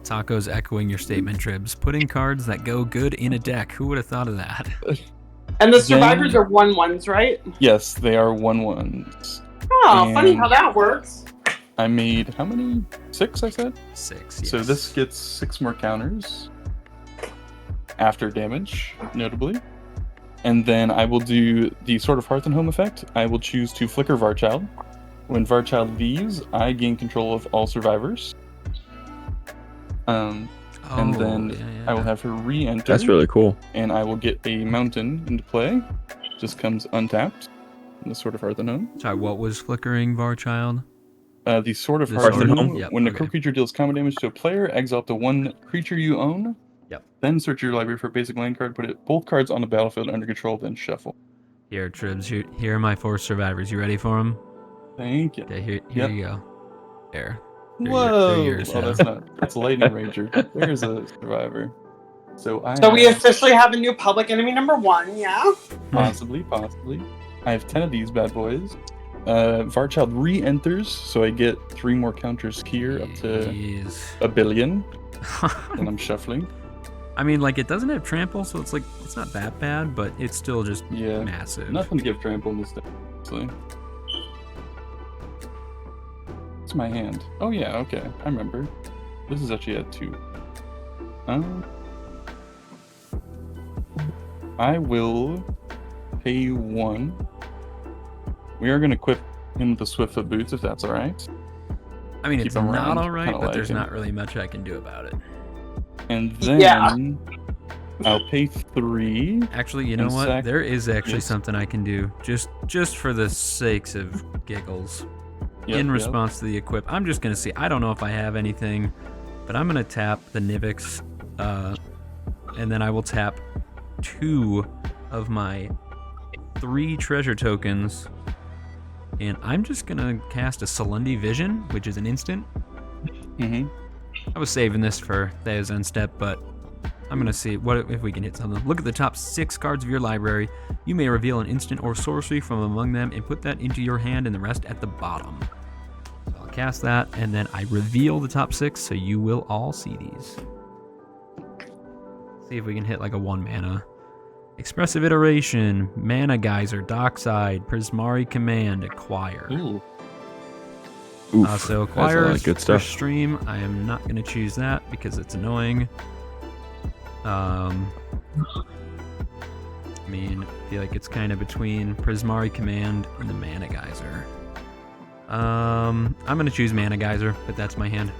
Taco's echoing your statement, Tribs. Putting cards that go good in a deck. Who would have thought of that? And the survivors are 1/1s, right? Yes, they are 1/1s. Oh, And funny how that works. I made how many? 6, I said? 6, yes. So this gets 6 more counters after damage, notably. And then I will do the Sword of Hearth and Home effect. I will choose to flicker Varchild. When Varchild leaves, I gain control of all survivors. And then I will have her re-enter. That's really cool. And I will get a mountain into play. Just comes untapped. In the Sword of Hearth and Home. Sorry, what was flickering Varchild? The Sword of The Hearth Sword and of Home. Home? Yep, When a okay. creature deals combat damage to a player, exile up to 1 creature you own. Yep. Then search your library for a basic land card, put both cards on the battlefield under control, then shuffle. Here, Tribs. Here are my 4 survivors. You ready for them? Thank you. Okay, here Yep. you go. There. Whoa! They're yours Oh, now. that's not. That's a Lightning Ranger. There's a survivor. So We officially have a new public enemy number 1, yeah? possibly. I have 10 of these bad boys. Varchild re-enters, so I get 3 more counters here up to Jeez. 1 billion. And I'm shuffling. I mean, like, it doesn't have trample, so it's like, it's not that bad, but it's still just Yeah. massive. Nothing to give trample in this deck, actually. It's my hand. Oh yeah, okay. I remember. This is actually at 2. I will pay 1. We are going to equip him with the Swiftfoot Boots, if that's alright. I mean, Keep it's him not around, alright, kinda but like there's him. not really much I can do about it. And then Yeah. I'll pay 3. Actually, you know And what? There is actually Yes. something I can do, just for the sakes of giggles. Yep, In yep. response to the equip, I'm just gonna see. I don't know if I have anything, but I'm gonna tap the Nivix, and then I will tap 2 of my 3 treasure tokens, and I'm just gonna cast a Solundi Vision, which is an instant. Mm-hmm. I was saving this for Thea's end step, but I'm gonna see what if we can hit something. Look at the top 6 cards of your library. You may reveal an instant or sorcery from among them and put that into your hand and the rest at the bottom. So I'll cast that, and then I reveal the top 6, so you will all see these. See if we can hit like a 1 mana. Expressive Iteration, Mana Geyser, Dockside, Prismari Command, Acquire. Ooh. Oof, So that's a Acquire lot of good for stuff. stream. I am not going to choose that because it's annoying. I mean, I feel like it's kind of between Prismari Command and the Mana Geyser. I'm going to choose Mana Geyser, but that's my hand.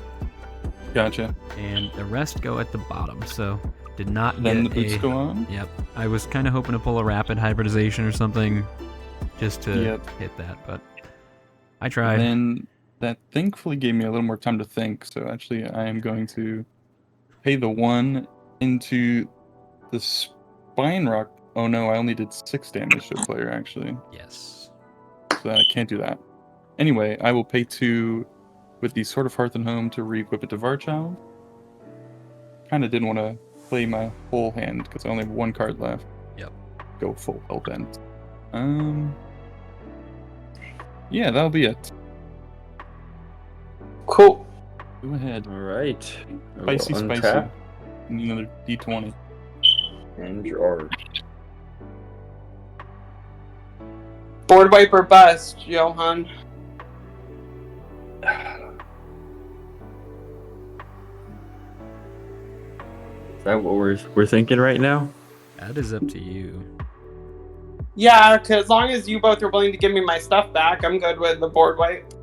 Gotcha. And the rest go at the bottom, so did not Then the get boots a... go on. Yep. I was kind of hoping to pull a Rapid Hybridization or something just to Yep. hit that, but I tried. And then that thankfully gave me a little more time to think. So actually, I am going to pay the 1 into the Spine Rock. Oh no, I only did 6 damage to a player actually, Yes. so I can't do that. Anyway, I will pay 2 with the Sword of Hearth and Home to re-equip it to Varchild. Kind of didn't want to play my whole hand because I only have 1 card left. Yep. Go full Hellbent. Yeah, that'll be it. Cool. Go ahead. All right. I will Spicy. untap Need another D20. and draw. Board wipe or bust, Johan. Is that what we're thinking right now? That is up to you. Yeah, because as long as you both are willing to give me my stuff back, I'm good with the board wipe.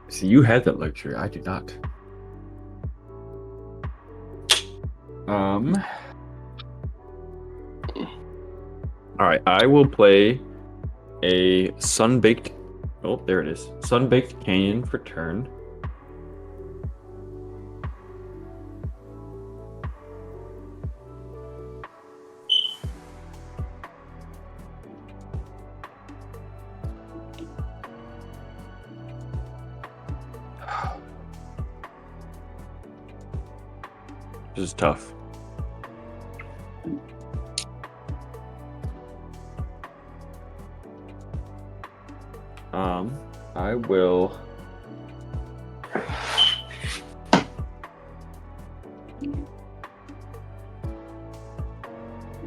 See, you had that luxury. I do not. All right, I will play a Sunbaked. Oh, there it is. Sunbaked Canyon for turn. This is tough. I will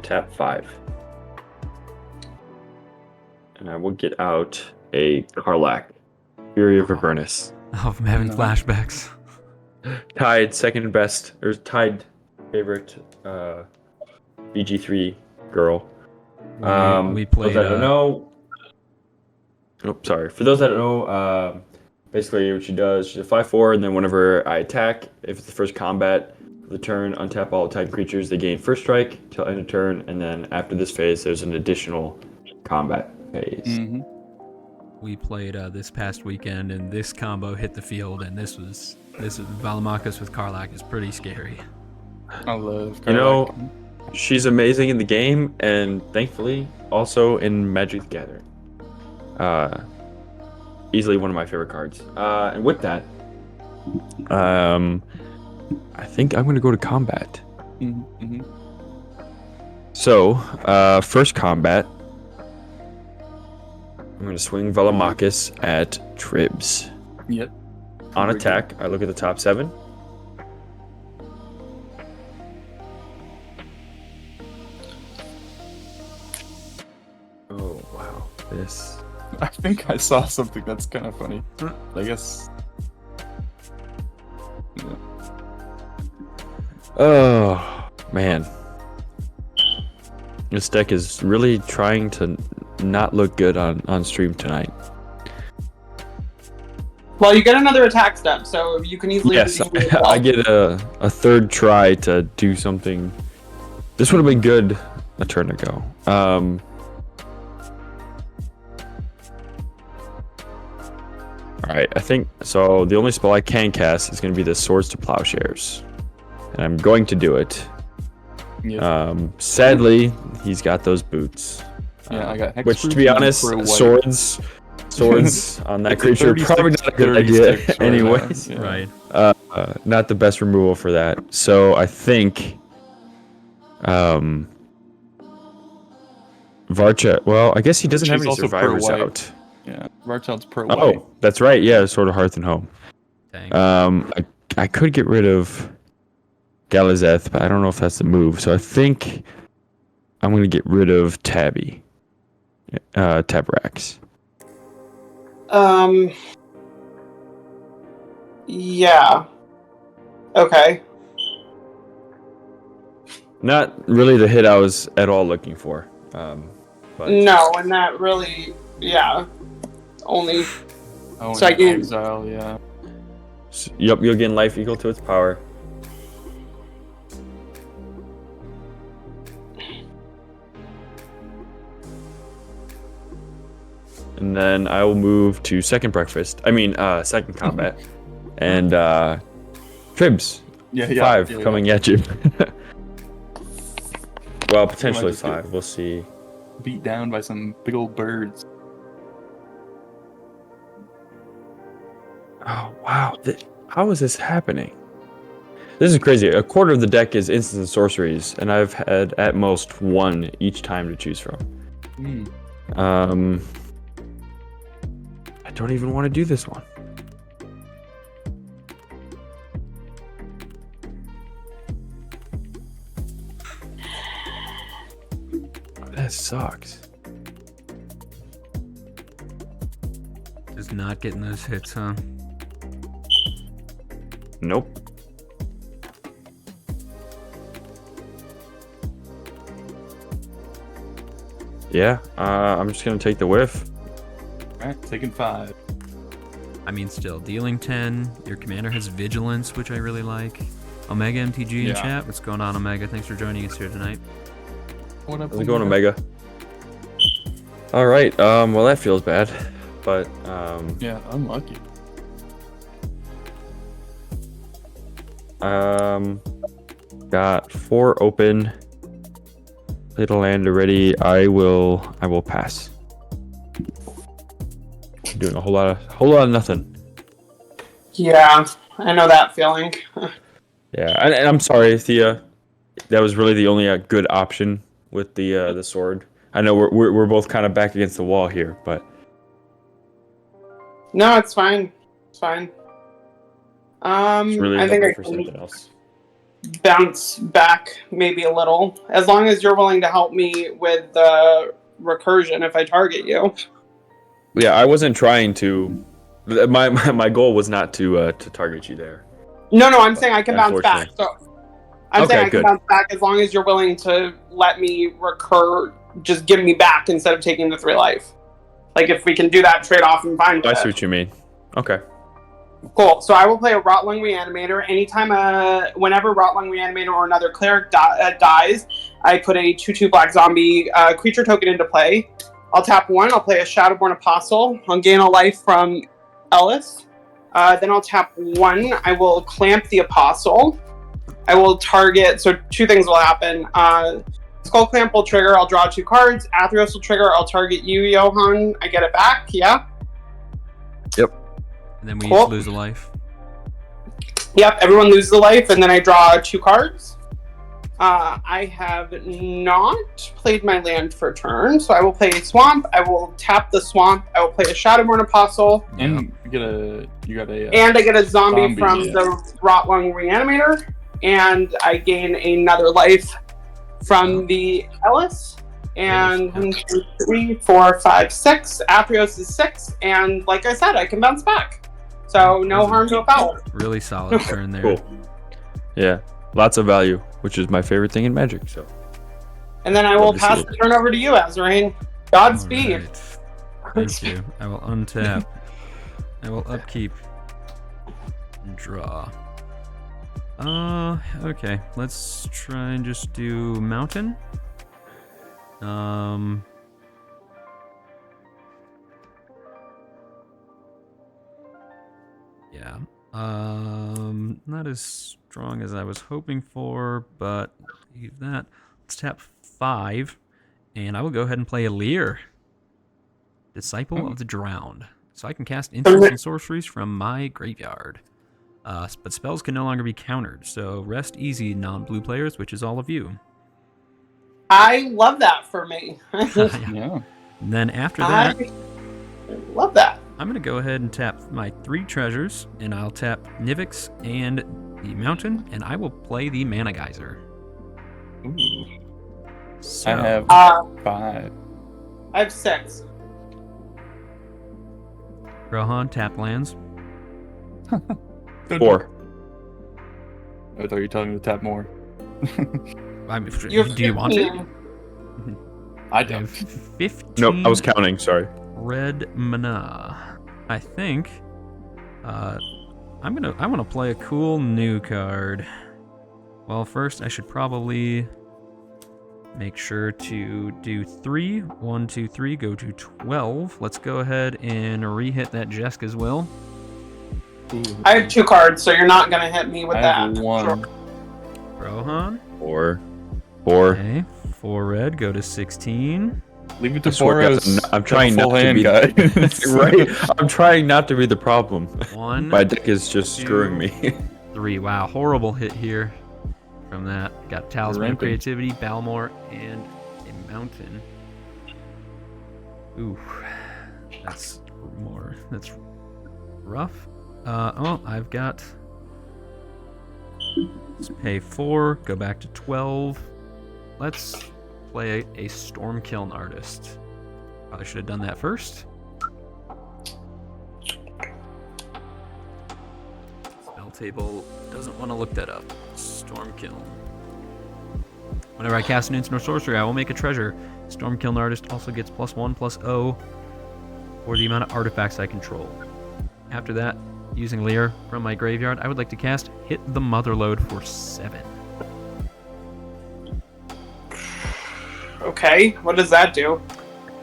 tap 5. And I will get out a Karlach, Fury of Avernus. Oh, I'm having flashbacks. Tied second best, or tied favorite BG3 girl. We played. For those that don't know, For those that don't know, basically what she does, she's a 5/4, and then whenever I attack, if it's the first combat of the turn, untap all attack creatures. They gain first strike till end of turn, and then after this phase, there's an additional combat phase. Mm-hmm. We played this past weekend, and this combo hit the field, and this was Velomachus with Karlach is pretty scary. I love Karlach. You know, she's amazing in the game, and thankfully also in Magic the Gathering. Easily one of my favorite cards. And with that, I think I'm going to go to combat. Mm-hmm. So, first combat, I'm going to swing Velomachus at Tribs. Yep. On attack, I look at the top 7. Oh, wow. This... I think I saw something that's kind of funny. I guess. Yeah. Oh, man. This deck is really trying to not look good on stream tonight. Well, you get another attack step, so you can easily. Yes, I get a third try to do something. This would have been good a turn ago. Alright, I think so. The only spell I can cast is going to be the Swords to Plowshares, and I'm going to do it. Yep. Sadly, he's got those boots. Yeah, I got Hexproof, which, to be honest, swords on that creature probably not a good idea anyways. Yeah. Right. Not the best removal for that. So I think Varchild. Well, I guess he doesn't have She's any also survivors pro-white. out. Yeah, Varchild's pro white. Oh, that's right. Yeah, Sword of Hearth and Home. Dang. I could get rid of Galazeth, but I don't know if that's the move. So I think I'm going to get rid of Tabby. Tabrax. Yeah. Okay. Not really the hit I was at all looking for. But No, and that really, yeah. Only. Oh, So I and get- exile, yeah. Yep, you'll gain life equal to its power. And then I will move to second combat. And Tribs, Yeah, 5 yeah. coming at you. Well, potentially just get 5. We'll see. Beat down by some big old birds. Oh, wow. How is this happening? This is crazy. A quarter of the deck is instants and sorceries, and I've had at most 1 each time to choose from. I don't even want to do this one. That sucks. Just not getting those hits, huh? Nope. Yeah, I'm just gonna take the whiff. Alright, taking 5. I mean, still, dealing 10. Your commander has vigilance, which I really like. Omega MTG in Yeah. chat. What's going on, Omega? Thanks for joining us here tonight. What up? How's it going, Omega? All right. Well, that feels bad, but Yeah, unlucky. got 4 open. Played a land already. I will pass. Doing a whole lot of nothing. Yeah, I know that feeling. Yeah, and I'm sorry, Thea. That was really the only good option with the sword. I know we're both kind of back against the wall here, but No, it's fine. It's fine. just really I think looking I for can something else. bounce back maybe a little, as long as you're willing to help me with the recursion if I target you. Yeah, I wasn't trying to. My goal was not to target you there. No, I'm saying I can bounce back. Unfortunately. So I'm saying Okay, I can good. bounce back as long as you're willing to let me recur, just give me back instead of taking the 3 life. Like, if we can do that trade-off, I'm fine with I it. see what you mean. Okay. Cool. So I will play a Rotlung Reanimator. Whenever Rotlung Reanimator or another cleric dies, I put a 2/2 black zombie creature token into play. I'll tap 1. I'll play a Shadowborn Apostle. I'll gain a life from Ellis. Then I'll tap 1. I will clamp the Apostle. I will target. So 2 things will happen. Skull Clamp will trigger. I'll draw 2 cards. Athreos will trigger. I'll target you, Johan. I get it back. Yeah. And then we Cool. each lose a life. Yep, everyone loses a life, and then I draw 2 cards. I have not played my land for turn, so I will play a swamp. I will tap the swamp. I will play a Shadowborn Apostle. And you got a And I get a zombie zombie, from yeah. the Rotlung Reanimator. And I gain another life from the Ellis. And 1, 2, 3, 4, 5, 6. Athreos is 6. And like I said, I can bounce back. So no harm, no foul. Really solid turn there. Cool. Yeah, lots of value, which is my favorite thing in Magic. So And then I will Love to see pass it. the turn over to you, Azoreign. Godspeed. Alright. Thank you. I will untap. I will upkeep. And draw. Okay. Let's try and just do mountain. Yeah. Not as strong as I was hoping for, but leave that. Let's tap 5, and I will go ahead and play a Leer, Disciple of the Drowned. So I can cast instants and sorceries from my graveyard. But spells can no longer be countered, so rest easy, non-blue players, which is all of you. I love that for me. Yeah. And then after that, I love that. I'm going to go ahead and tap my 3 treasures, and I'll tap Nivix and the mountain, and I will play the Mana Geyser. Ooh. So, I have 5. I have 6. Rohan, tap lands. 4. I thought you were telling me to tap more. I mean, You're do you want to? 15. I I don't. have 15 Nope, I was counting. Sorry. red mana. I think I want to play a cool new card. Well, first I should probably make sure to do 3. 1, 2, 3, go to 12. Let's go ahead and re-hit that Jeska's Will. Ooh. I have 2 cards, so you're not going to hit me with I that. have 1. Rohan. 4. Okay. 4 red, go to 16. Leave it to I swear, guys, Boros. I'm trying full not to hand be guy. right. I'm trying not to be the problem. 1, My deck is just 2, screwing me. 3. Wow, horrible hit here from that. Got Talisman of Rampant. Creativity, Balmor, and a Mountain. Ooh, that's rough. Oh, I've got. Let's pay 4, go back to 12. Let's play a Stormkiln Artist. Probably should have done that first. Spell table doesn't want to look that up. Stormkiln. Whenever I cast an instant or sorcery, I will make a treasure. Stormkiln Artist also gets +1/+0 for the amount of artifacts I control. After that, using Leer from my graveyard, I would like to cast Hit the Motherlode for 7. Okay, what does that do?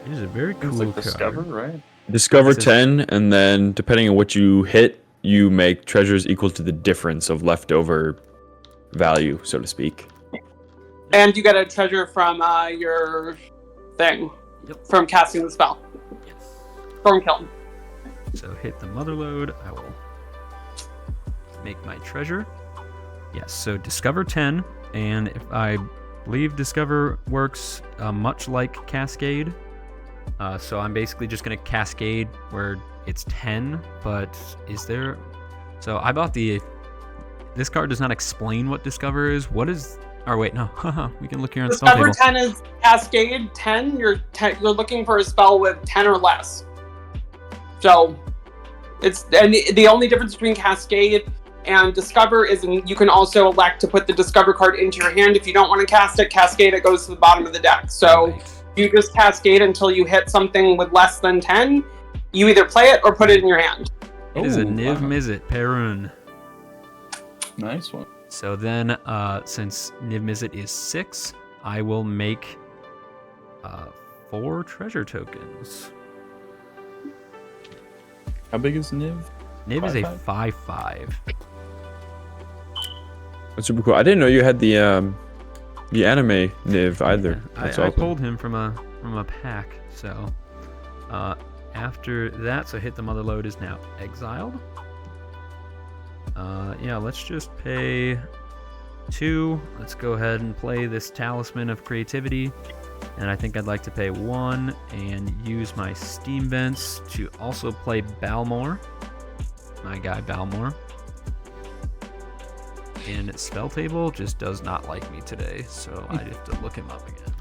It is a very It's cool like card. Discover, right? Discover It says- 10, and then depending on what you hit, you make treasures equal to the difference of leftover value, so to speak. And you get a treasure from your thing. Yep. From casting the spell. Yes. Stormkiln. So hit the Motherlode. I will make my treasure. Yes, so Discover 10, and if I believe Discover works much like Cascade. So I'm basically just going to Cascade where it's 10, but is there... So I bought the... This card does not explain what Discover is. What is... Or wait, no. We can look here on spell Discover table. 10 is Cascade. 10, you're looking for a spell with 10 or less. So it's... And the only difference between Cascade and Discover is you can also elect to put the Discover card into your hand. If you don't want to cast it, Cascade, it goes to the bottom of the deck. So Nice. you just Cascade until you hit something with less than 10. You either play it or put it in your hand. It is a Ooh, Niv wow. Mizzet Perun. Nice one. So then, since Niv Mizzet is 6, I will make 4 treasure tokens. How big is Niv? Niv is a 5/5? 5/5. That's super cool. I didn't know you had the anime Niv either. I That's awesome. pulled him from a pack. So after that, so hit the mother load is now exiled. Yeah, let's just pay 2. Let's go ahead and play this Talisman of Creativity. And I think I'd like to pay 1 and use my Steam Vents to also play Balmor. My guy Balmor. And Spell Table just does not like me today, so I have to look him up again.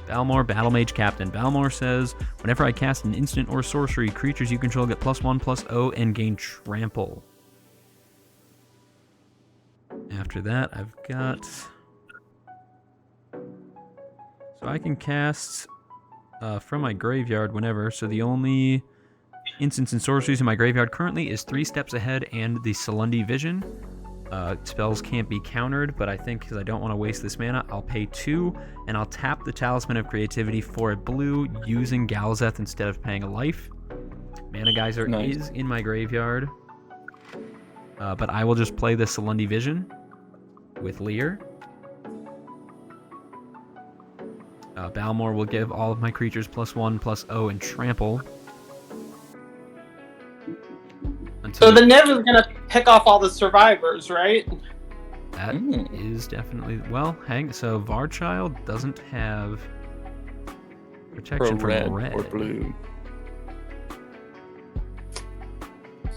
Balmor, Battle Mage Captain. Balmor says, whenever I cast an instant or sorcery, creatures you control get +1/+0 and gain Trample. After that, I've got... So I can cast from my graveyard whenever, so the only instants and sorceries in my graveyard currently is 3 Steps Ahead and the Solundi Vision. Spells can't be countered, but I think because I don't want to waste this mana, I'll pay 2, and I'll tap the Talisman of Creativity for a blue using Galazeth instead of paying a life. Mana Geyser Nice. is in my graveyard, but I will just play the Solundi Vision with Lear. Balmor will give all of my creatures +1/+0 and Trample. So the Niv is going to pick off all the survivors, right? That is definitely... Well, so Varchild doesn't have protection For from red or blue.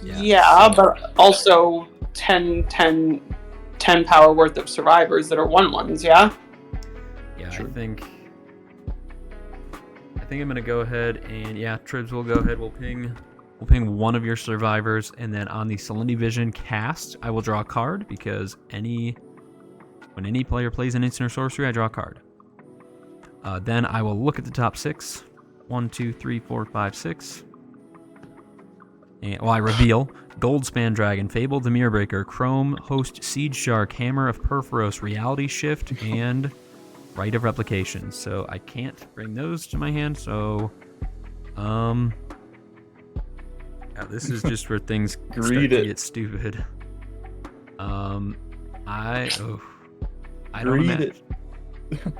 Yeah, but also 10 power worth of survivors that are 1/1s, yeah? Yeah, Sure. I think I'm gonna go ahead and Tribs will go ahead. We'll ping one of your survivors, and then on the Solundi Vision cast, I will draw a card because when any player plays an instant or sorcery, I draw a card. Then I will look at the top 6. 1, 2, 3, 4, 5, 6. And I reveal Goldspan Dragon, Fable the Mirror Breaker, Chrome, Host, Siege Shark, Hammer of Perforos, Reality Shift, and Rite of Replication. So I can't bring those to my hand, so this is just where things start Read to it. get stupid. I don't Read imagine. it.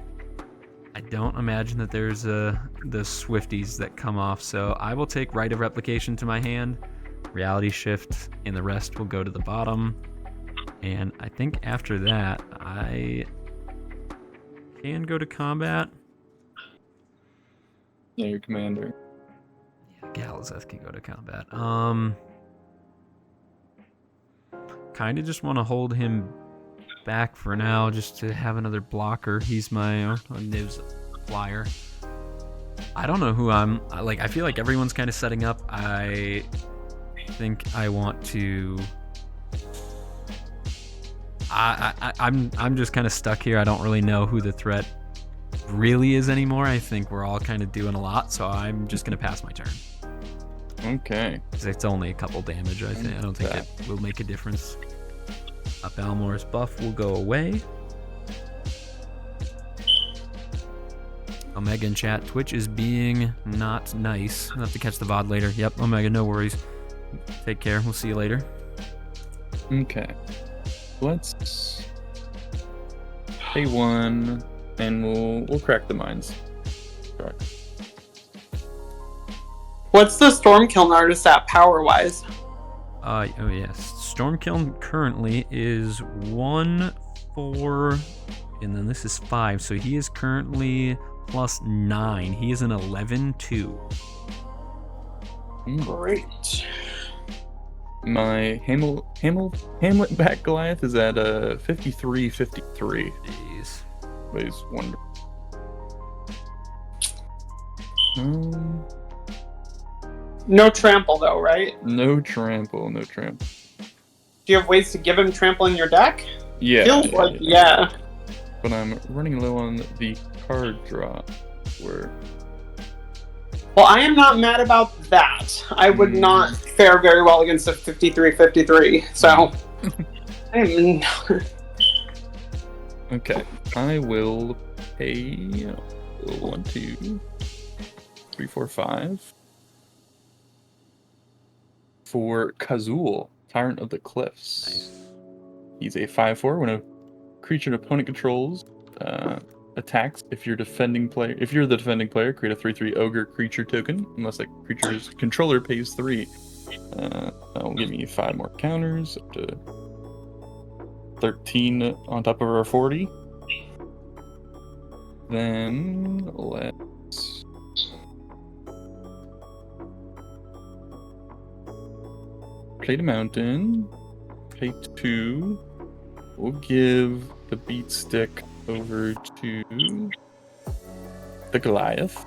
I don't imagine that there's the Swifties that come off, so I will take Rite of Replication to my hand, Reality Shift, and the rest will go to the bottom. And I think after that, I can go to combat. Yeah, your commander. Yeah, Galazeth can go to combat. Kind of just want to hold him back for now, just to have another blocker. He's my Niv's flyer. I don't know who I'm like. I feel like everyone's kind of setting up. I think I want to. I'm just kind of stuck here. I don't really know who the threat really is anymore. I think we're all kind of doing a lot, so I'm just gonna pass my turn. Okay. 'Cause it's only a couple damage. I don't think it will make a difference. Balmor's buff will go away. Omega in chat. Twitch is being not nice. I'll have to catch the VOD later. Yep, Omega, no worries. Take care. We'll see you later. Okay. Let's pay 1, and we'll crack the mines. Correct. What's the Stormkiln artist at power-wise? Oh yes. Stormkill currently is 1, 4, and then this is 5. So he is currently plus 9. He is an 11-2. Great. My Hamlet back Goliath is at 53-53. Jeez. Weighs 1. No trample though, right? No trample. Do you have ways to give him trample in your deck? Yeah. Feels like, yeah. But I'm running low on the card draw. Well, I am not mad about that. I would not fare very well against a 53-53, so... Okay, I will pay 1, 2, 3, 4, 5 for Kazul, Tyrant of the Cliffs. Nice. He's a 5/4. When a creature an opponent controls attacks, if you're the defending player, create a 3/3 ogre creature token, unless that creature's controller pays 3. That'll give me 5 more counters, up to 13 on top of our 40. Then let's play the mountain. Pay 2. We'll give the beat stick over to the Goliath.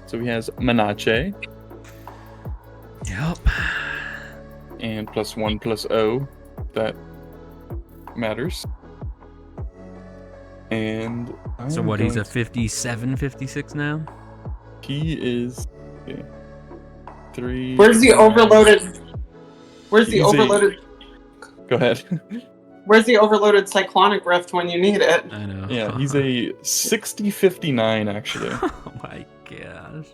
So he has Manache Yep. and +1/+0. That matters. And So I'm what, he's going a 57, 56 now? He is 3. Where's the overloaded... Go ahead. Where's the overloaded Cyclonic Rift when you need it? I know. Yeah, he's a 60-59 actually. Oh my gosh.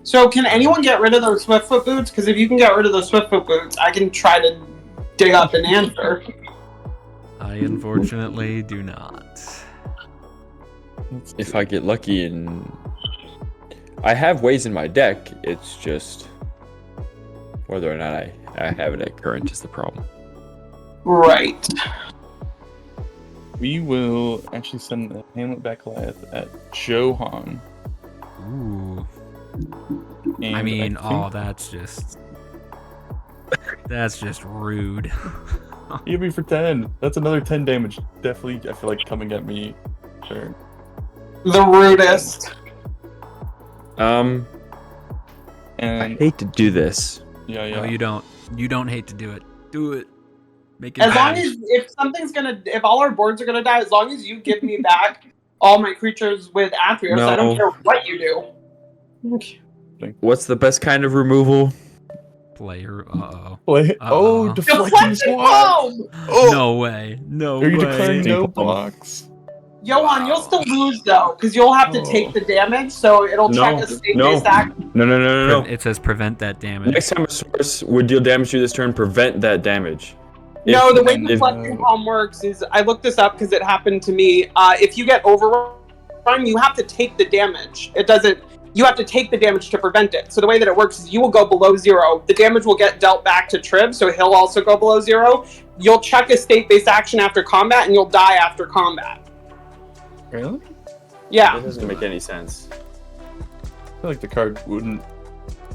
So can anyone get rid of those Swiftfoot boots? Because if you can get rid of those Swiftfoot boots, I can try to dig up an answer. I unfortunately do not. If I get lucky and I have ways in my deck, it's just whether or not I have it at current is the problem. Right. We will actually send the Hamlet back Goliath at Johan. Ooh. And I mean, think that's just rude. he hit me for 10. That's another 10 damage. Definitely, I feel like coming at me. Turn. The rudest. I And hate to do this. yeah. No, you don't. You don't hate to do it. Do it. Make it As long bad. as if all our boards are gonna die, as long as you give me back all my creatures with Athreos, I don't No. care what you do. What's the best kind of removal? Player. Uh-oh. Play. Oh, Uh-oh. deflecting Deflecting swat. Palm! Oh, No way. No are you way. declaring no Deflecting palm. blocks? Johan, you'll still lose though, because you'll have to take the damage, so it'll check a state-based act. No. It says prevent that damage. Next time a source would deal damage to this turn, prevent that damage. No, the way if- deflecting palm works is, I looked this up because it happened to me. If you get overrun, you have to take the damage. It doesn't. You have to take the damage to prevent it. So the way that it works is you will go below 0. The damage will get dealt back to Trib, so he'll also go below 0. You'll check a state-based action after combat, and you'll die after combat. Really? Yeah. That doesn't make any sense. I feel like the card wouldn't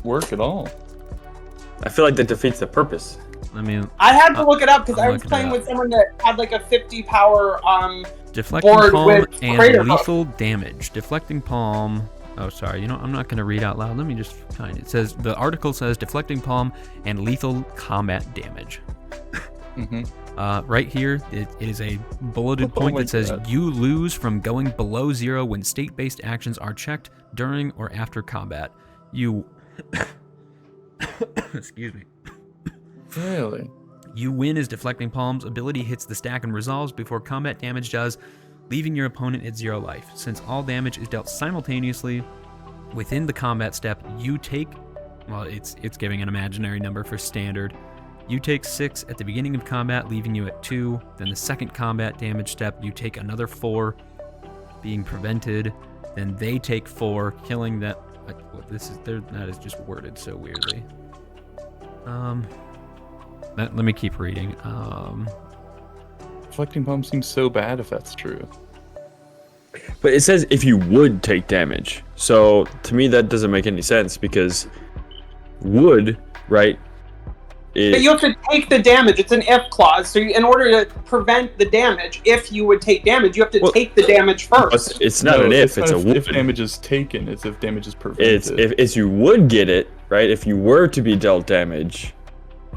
work at all. I feel like that defeats the purpose. I mean, I had to look it up because I'll I was look it playing up. with someone that had like a 50 power deflecting board palm with and Crater Hook. lethal damage. Deflecting palm. Oh, sorry. You know, I'm not going to read out loud. Let me just find it. It says the article says deflecting palm and lethal combat damage. Mm-hmm. Right here, it is a bulleted Oh point my that says God. you lose from going below 0 when state-based actions are checked during or after combat. You, excuse me. Really? You win as deflecting palm's ability hits the stack and resolves before combat damage does, leaving your opponent at 0 life. Since all damage is dealt simultaneously within the combat step, you take, well, it's giving an imaginary number for standard. You take 6 at the beginning of combat, leaving you at 2. Then the second combat damage step, you take another 4, being prevented. Then they take 4, killing that. That is just worded so weirdly. Let me keep reading. Deflecting Palm seems so bad if that's true. But it says if you would take damage. So to me that doesn't make any sense because would, right? But you have to take the damage. It's an if clause. So in order to prevent the damage, if you would take damage, you have to take the damage first. It's not an if, it's a would. If damage is taken, it's if damage is prevented. If you would get it, right? If you were to be dealt damage,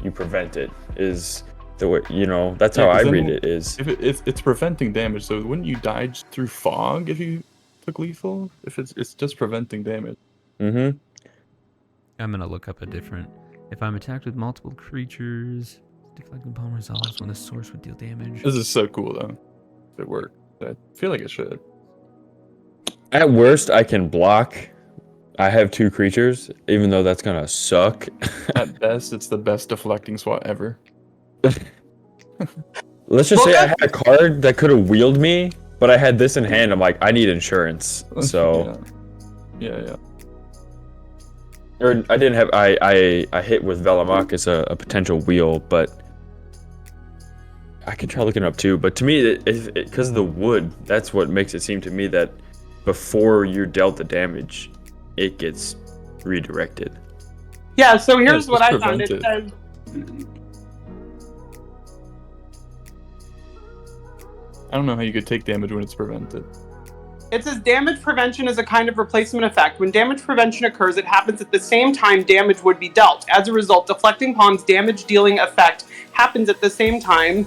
you prevent it. Is the way, that's how I read it. Is if it's preventing damage, so wouldn't you die through fog if you took lethal? If it's just preventing damage. Mm-hmm. I'm gonna look up a different. If I'm attacked with multiple creatures, deflecting palm resolves when the source would deal damage. This is so cool though. If it worked, I feel like it should. At worst, I can block. I have 2 creatures, even though that's gonna suck. At best, it's the best deflecting SWAT ever. Let's just say I had a card that could have wheeled me, but I had this in hand. I'm like, I need insurance. So yeah. Or I didn't have. I hit with Velomachus a potential wheel, but I could try looking it up too. But to me, because of the wood, that's what makes it seem to me that before you're dealt the damage, it gets redirected. Yeah. So here's what I found. It says. I don't know how you could take damage when it's prevented. It says damage prevention is a kind of replacement effect. When damage prevention occurs, it happens at the same time damage would be dealt. As a result, deflecting palm's damage dealing effect happens at the same time.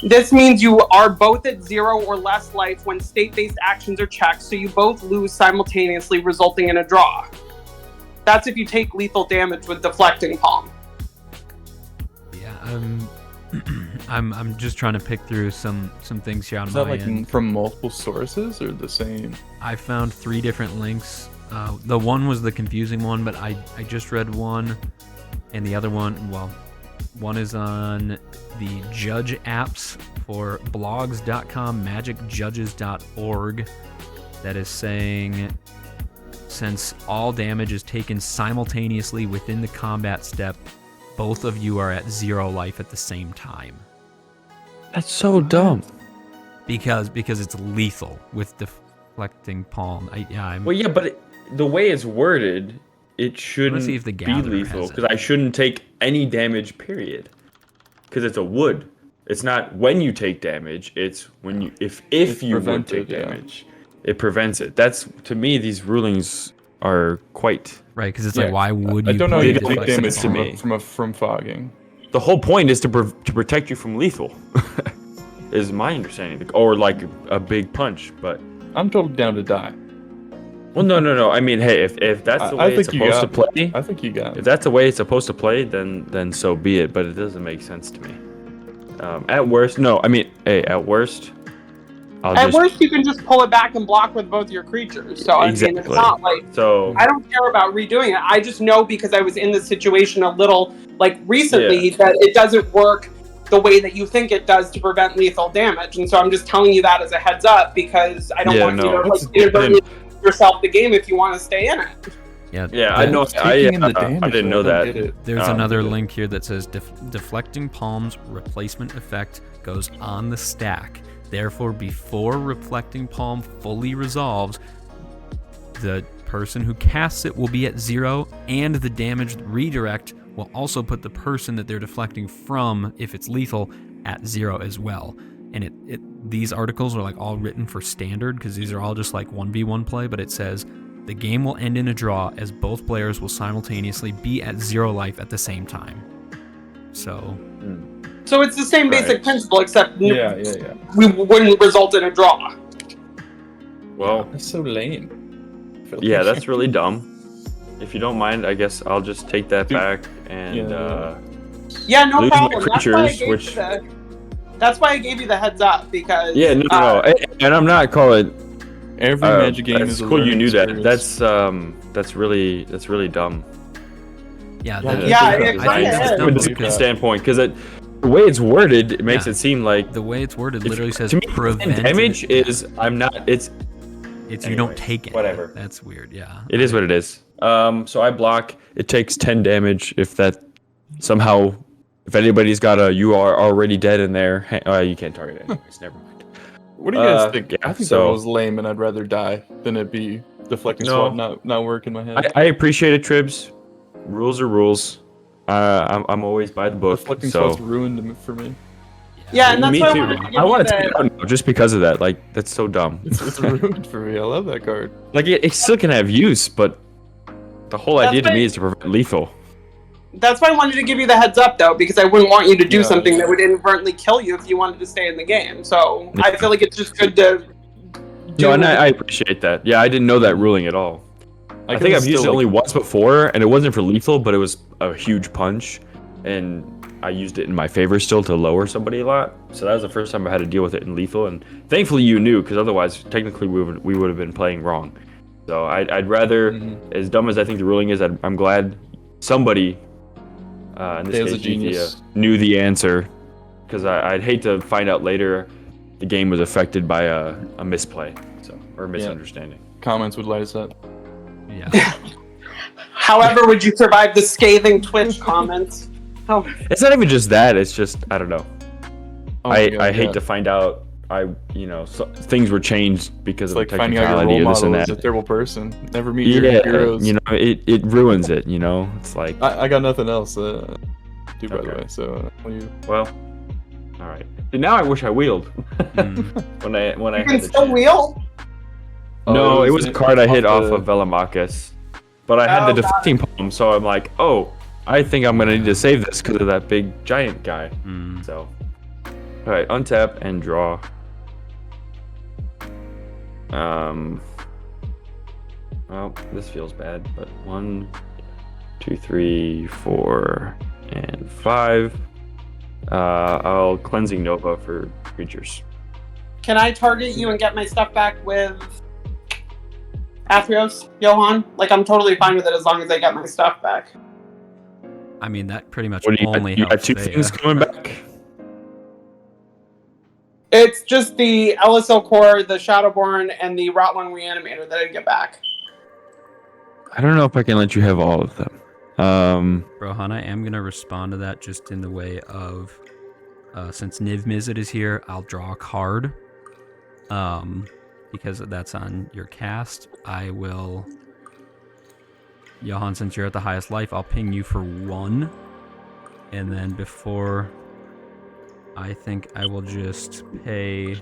This means you are both at 0 or less life when state-based actions are checked, so you both lose simultaneously, resulting in a draw. That's if you take lethal damage with deflecting palm. Yeah, I'm just trying to pick through some things here on Is my that end. from multiple sources or the same? I found 3 different links. The one was the confusing one, but I just read one, and the other one, one is on the judge apps for blogs.com, magicjudges.org, that is saying, since all damage is taken simultaneously within the combat step, both of you are at 0 life at the same time. That's so dumb. Because it's lethal with deflecting palm. But the way it's worded, it shouldn't see if the be Gatherer lethal has it. because I shouldn't take any damage. Period. Because it's a wood. It's not when you take damage. It's when you if you would take damage. It prevents it. That's, to me, these rulings are quite right, because it's like, why would you? I don't know how you can take deflecting damage palm? from fogging. The whole point is to protect you from lethal. Is my understanding, or like a big punch. But I'm totally down to die. well, no. I mean, hey, if that's the way it's supposed to play, I think you got it. if that's the way it's supposed to play, then so be it. But it doesn't make sense to me. At worst, no. I mean, hey, at worst, At worst, you can just pull it back and block with both your creatures. So I mean, it's not like I don't care about redoing it. I just know because I was in this situation a little recently that it doesn't work the way that you think it does to prevent lethal damage. And so I'm just telling you that as a heads up because I don't want you to inadvertently yourself the game if you want to stay in it. Yeah, I know. I didn't know that. There's another link here that says deflecting palm's replacement effect goes on the stack. Therefore, before reflecting palm fully resolves, the person who casts it will be at 0, and the damaged redirect will also put the person that they're deflecting from, if it's lethal, at 0 as well. And these articles are all written for standard because these are all just 1v1 play, but it says the game will end in a draw as both players will simultaneously be at 0 life at the same time. So it's the same basic principle, except we wouldn't result in a draw. Well, that's so lame. Yeah, that's really dumb. If you don't mind, I guess I'll just take that back and no problem. That's why I gave you the heads up because and I'm not calling every Magic game is cool. You knew that. That's really dumb. From a discipline standpoint, because the way it's worded, it makes it seem like the way it's worded literally says prevent damage is I'm not. It's you don't take it. Whatever. That's weird. Yeah. It is what it is. So I block. It takes 10 damage if that somehow If anybody's got a "you are already dead" in there, you can't target it anyways. Never mind. What do you guys think? Yeah, I think so- that was lame, and I'd rather die than it be deflecting No. swap not work in my head. I appreciate it, Tribs. Rules are rules. I'm always by the book. Deflecting So swap's ruined for me. Yeah, and that's me why too. I wanted to give I you want to the- take it out now just because of that. Like that's so dumb. It's ruined for me. I love that card. Like it still can have use, but the whole That's idea to why- me is to prevent lethal. That's why I wanted to give you the heads up, though, because I wouldn't want you to do Yeah, something yeah. that would inadvertently kill you if you wanted to stay in the game. So I feel like it's just good to. No, and I appreciate that. Yeah, I didn't know that ruling at all. I think I've used it only once before, and it wasn't for lethal, but it was a huge punch, and I used it in my favor still to lower somebody a lot. So that was the first time I had to deal with it in lethal, and thankfully you knew, because otherwise technically we would have been playing wrong. So I'd rather, as dumb as I think the ruling is, I'm glad somebody, in this There's case a genius. Gethia, knew the answer, because I'd hate to find out later the game was affected by a misplay, or a misunderstanding. Comments would light us up. Yeah. However, would you survive the scathing Twitch comments? Oh, It's not even just that. It's just I don't know. Oh my God, I hate yeah. to find out things were changed because It's of like the finding out your technicality role of this and model is that. a terrible person. Never meet your Yeah, heroes. it ruins it. It's like I got nothing else to do, by the Okay. way. So well, all right. And now I wish I wheeled Mm. when I you had can the still chance. wheel. No, it was a card I hit off the- of Velomachus, but I had the Oh, got deflecting palm, so I'm like, oh, I think I'm gonna need to save this because of that big giant guy. Mm. So, all right, untap and draw. Well, this feels bad, but 1, 2, 3, 4, and 5. I'll cleansing Nova for creatures. Can I target you and get my stuff back with Athreos, Johan? Like, I'm totally fine with it as long as I get my stuff back. I mean, that pretty much What do you only got? You got helps two Thea. things coming back. It's just the LSL Core, the Shadowborn, and the Rotlung Reanimator that I get back. I don't know if I can let you have all of them. Rohan, I am going to respond to that just in the way of, since Niv Mizzet is here, I'll draw a card. Because that's on your cast. I will... Johan, since you're at the highest life, I'll ping you for 1. And then before... I think I will just pay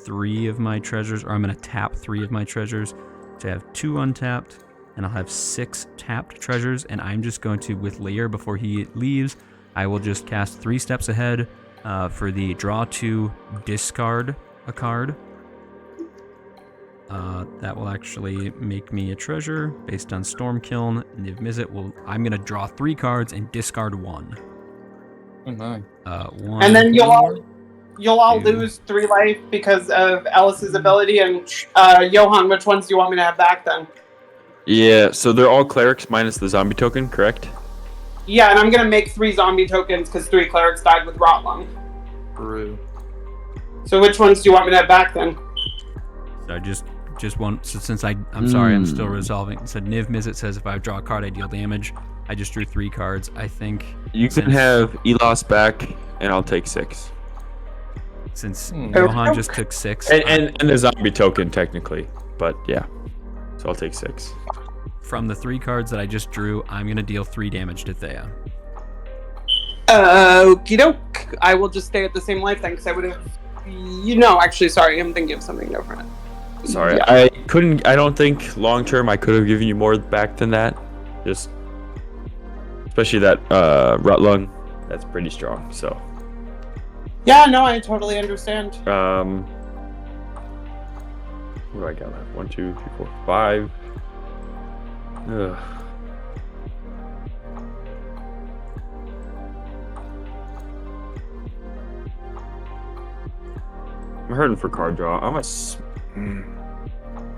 3 of my treasures, or I'm going to tap 3 of my treasures to have 2 untapped, and I'll have 6 tapped treasures, and I'm just going to, with Lear, before he leaves, I will just cast 3 steps ahead for the draw 2, discard a card. That will actually make me a treasure based on Stormkiln. Niv Mizzet will... I'm going to draw 3 cards and discard 1. oh my. 1, And then you'll all 2. lose 3 life because of Ellis's ability. And Johan, which ones do you want me to have back then? Yeah, so they're all clerics minus the zombie token, correct? Yeah, and I'm gonna make 3 zombie tokens because 3 clerics died with Rotlung. Peru. So which ones do you want me to have back then? So just one. So since I'm sorry, I'm still resolving. So Niv Mizzet says if I draw a card, I deal damage. I just drew 3 cards. I think You can since- have Elos back, and I'll take 6. since Hmm. Johan just took 6, And the zombie token, technically. But yeah. So I'll take 6. from the 3 cards that I just drew, I'm gonna deal 3 damage to Thea. Okie doke. I will just stay at the same life then because I would have. Actually, sorry, I'm thinking of something different. Sorry, Yeah. I don't think long term I could have given you more back than that. Just, especially that Rotlung, that's pretty strong. So, Yeah, no, I totally understand. what do I got left? 1, 2, 3, 4, 5. Ugh. I'm hurting for card draw.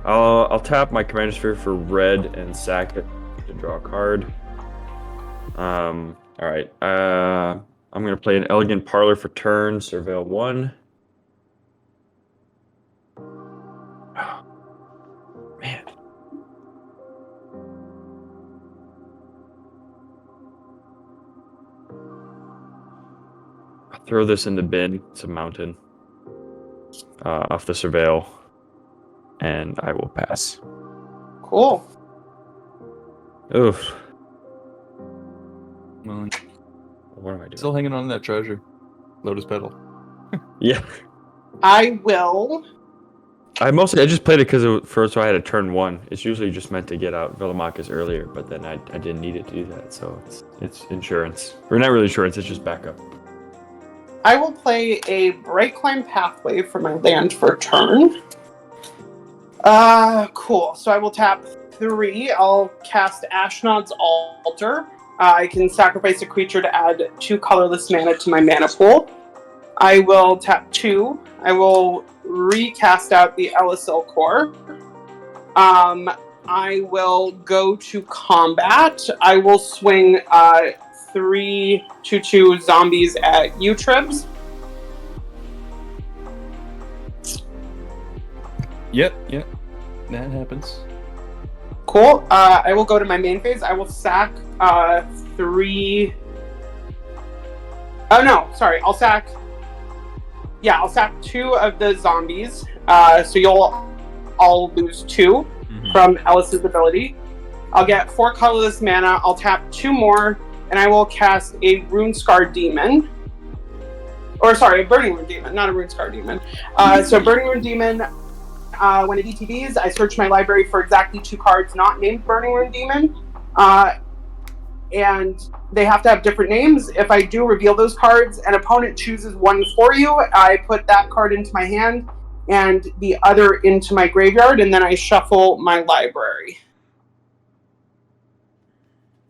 I'll tap my Commander Sphere for red and sack it to draw a card. All right. I'm gonna play an Elegant Parlor for turn. Surveil 1. Oh, man. throw this in the bin. It's a mountain. Off the surveil. And I will pass. Cool. Oof. Well, What am I doing? still hanging on to that treasure. Lotus Petal. Yeah. I will. I just played it because so I had a turn 1. It's usually just meant to get out Velomachus earlier, but then I didn't need it to do that, so it's insurance. Or not really insurance, it's just backup. I will play a Bright Climb Pathway for my land for turn. Cool. So I will tap 3. I'll cast Ashnod's Altar. I can sacrifice a creature to add 2 colorless mana to my mana pool. I will tap 2. I will recast out the Elisil Core. I will go to combat. I will swing 3 2/2 zombies at Utribs. Yep. That happens. Cool. I will go to my main phase. I will sack 3. Oh no, sorry. I'll sack 2 of the zombies. So you'll all lose 2 from Ellis's ability. I'll get 4 colorless mana. I'll tap 2 more, and I will cast a Runescar Demon. Or sorry, a Burning Rune Demon, not a Runescar Demon. So Burning Rune Demon. When it ETBs, I search my library for exactly 2 cards not named Burning Rune Demon. And they have to have different names. If I do reveal those cards, an opponent chooses one for you. I put that card into my hand and the other into my graveyard, and then I shuffle my library.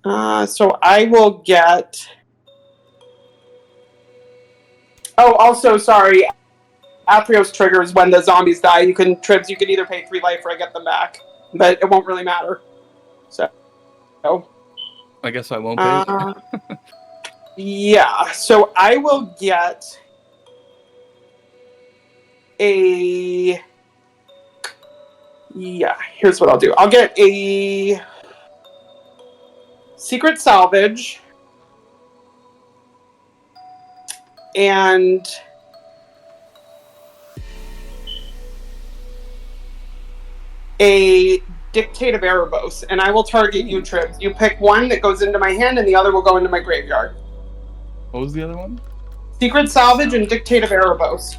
So I will get... Oh, also, sorry. Athreos triggers when the zombies die. You can either pay 3 life or I get them back. But it won't really matter. So... I guess I won't pay. Yeah, so I will get a... Yeah, here's what I'll do. I'll get a Secret Salvage and a Dictate of Erebos, and I will target you, Tribs. You pick one that goes into my hand, and the other will go into my graveyard. What was the other one? Secret Salvage and Dictate of Erebos.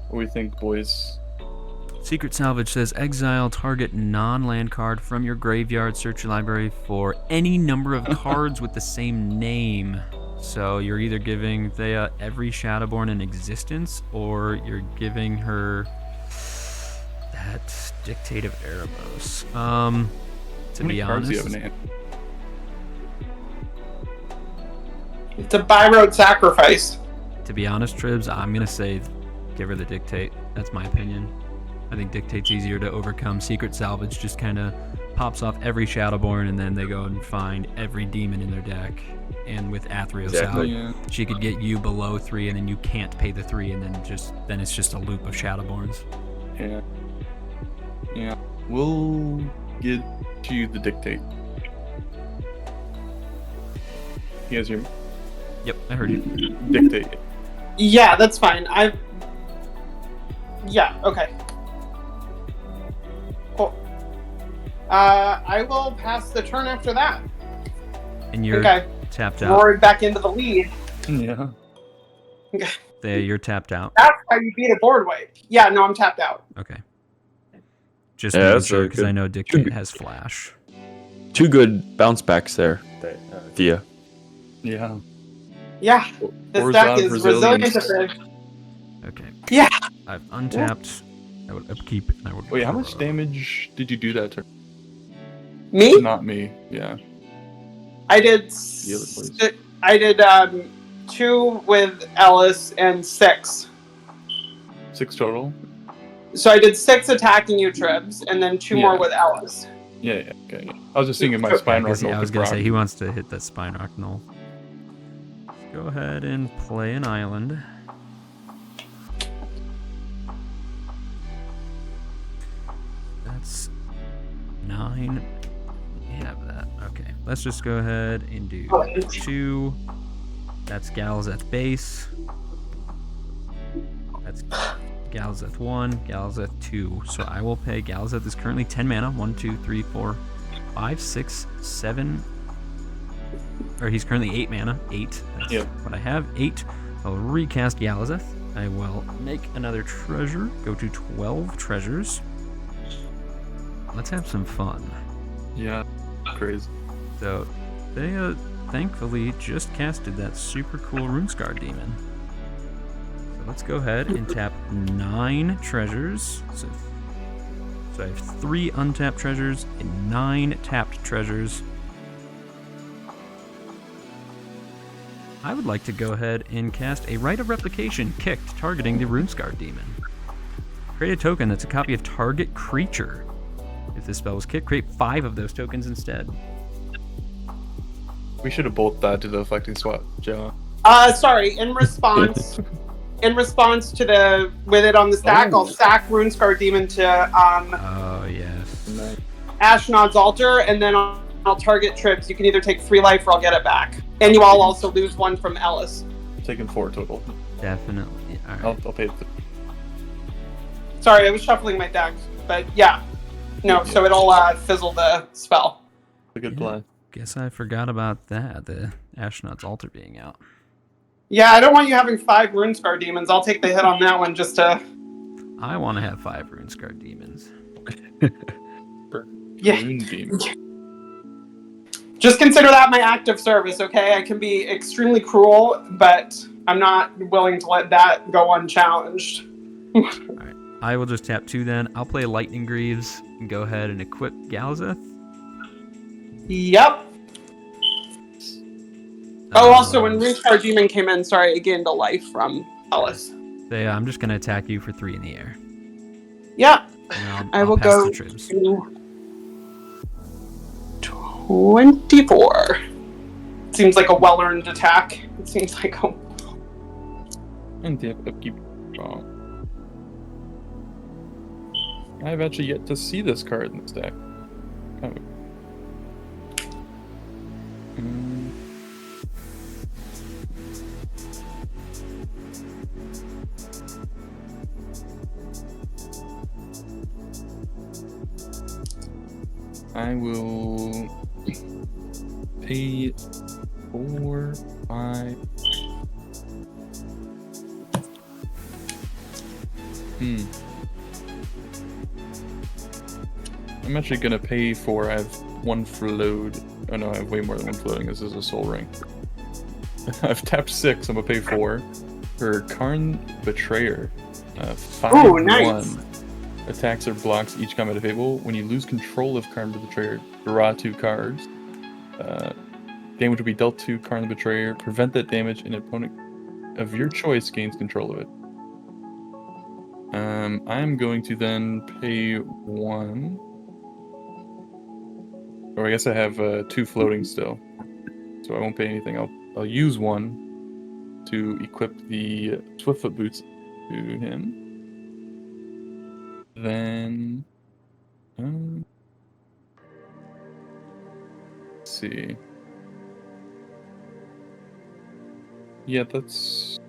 What do we think, boys? Secret Salvage says, exile target non-land card from your graveyard, search your library for any number of cards with the same name. So you're either giving Thea every Shadowborn in existence, or you're giving her that Dictate of Erebos. To be honest, do you have in hand? It's a by-road sacrifice. To be honest, Tribs, I'm gonna say give her the Dictate. That's my opinion. I think Dictate's easier to overcome. Secret Salvage just kind of pops off every Shadowborn, and then they go and find every demon in their deck. And with Athreos out, she could get you below 3, and then you can't pay the 3, and then it's just a loop of Shadowborns. Yeah. We'll get you the Dictate. You guys hear me? Yep, I heard you. Dictate. Yeah, that's fine. Yeah, okay. Cool. I will pass the turn after that. And you're tapped out. Roared back into the lead. Yeah. There, you're tapped out. That's how you beat a board wipe. Yeah, no, I'm tapped out. Okay. Just that's because I know Dictate has flash. 2 good bounce backs there, Thea. Yeah. Yeah, this deck is resilient to fish. Okay. Yeah. I've untapped. I would upkeep. And I would. Wait, how much damage did you do that turn? Me? Not me. Yeah. I did. The other place. I did 2 with Ellis and 6. 6 total. So I did 6 attacking you, Tribs, and then 2 more with Ellis. Yeah. Okay. Yeah. I was just thinking my spine rock. I was gonna say he wants to hit that spine rock null. Go ahead and play an island. That's 9. We have that. Okay. Let's just go ahead and do 2 That's Galazeth base. That's Galazeth 1, Galazeth 2. So I will pay. Galazeth is currently 10 mana. 1, 2, 3, 4, 5, 6, 7. Or he's currently 8 mana. 8. That's what I have. 8. I'll recast Galazeth. I will make another treasure. Go to 12 treasures. Let's have some fun. Yeah, crazy. So they thankfully just casted that super cool Runescar Demon. So let's go ahead and tap 9 treasures. So I have 3 untapped treasures and 9 tapped treasures. I would like to go ahead and cast a Rite of Replication kicked targeting the Runescar Demon. Create a token that's a copy of target creature. If this spell was kicked, create 5 of those tokens instead. We should have both died to the affecting swap, Joe. Sorry, in response to the with it on the stack, I'll sack Runescar Demon to Oh yes. Nice. Ashnod's Altar, and then I'll target Tribs. You can either take 3 life or I'll get it back. And you all also lose 1 from Ellis. Taking 4 total. Definitely. All right. I'll pay the. Sorry, I was shuffling my deck, but yeah. No, so it'll fizzle the spell. A good play. Guess I forgot about that. The Ashnod's Altar being out. Yeah, I don't want you having 5 Runescar Demons. I'll take the hit on that one just to... I want to have 5 Runescar Demons. Yeah. Moonbeam. Just consider that my active service, okay? I can be extremely cruel, but I'm not willing to let that go unchallenged. Alright. I will just tap 2 then. I'll play Lightning Greaves and go ahead and equip Galazeth. Yep. Oh, also, when Runescar Demon came in, sorry, I gained a life from Ellis. So yeah, I'm just going to attack you for 3 in the air. Yeah. And I I'll will pass go the tribs. to 24. Seems like a well-earned attack. It seems like a... And the upkeep. I've actually yet to see this card in this deck. Kind of. I will pay 4, 5. I'm actually gonna pay 4. I have 1 float. Oh no, I have way more than 1 floating. This is a soul ring. I've tapped 6. I'm gonna pay 4 for Karn Betrayer. 5/1. Nice. Attacks or blocks each combat table. When you lose control of Karn the Betrayer, draw 2 cards. Damage will be dealt to Karn the Betrayer. Prevent that damage, and an opponent of your choice gains control of it. I'm going to then pay 1. Or I guess I have 2 floating still, so I won't pay anything. I'll use 1 to equip the Swiftfoot boots to him. Then, let's see. Yeah, that's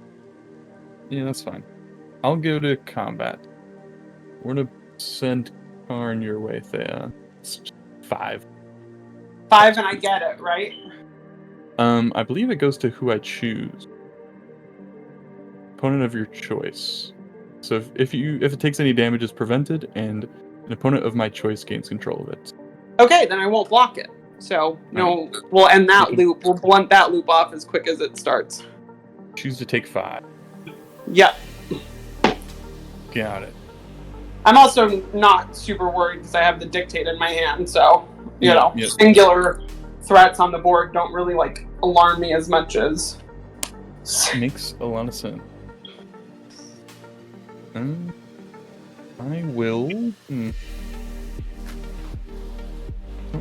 fine. I'll go to combat. We're gonna send Karn your way, Thea. It's 5. 5 and I get it, right? I believe it goes to who I choose. Opponent of your choice. So if it takes any damage, it's prevented, and an opponent of my choice gains control of it. Okay, then I won't block it. So, no, we'll end that loop. We'll blunt that loop off as quick as it starts. Choose to take 5. Yep. Got it. I'm also not super worried because I have the Dictate in my hand, so, you know, yeah. singular threats on the board don't really, alarm me as much as... Makes a lot of sense. I will... Don't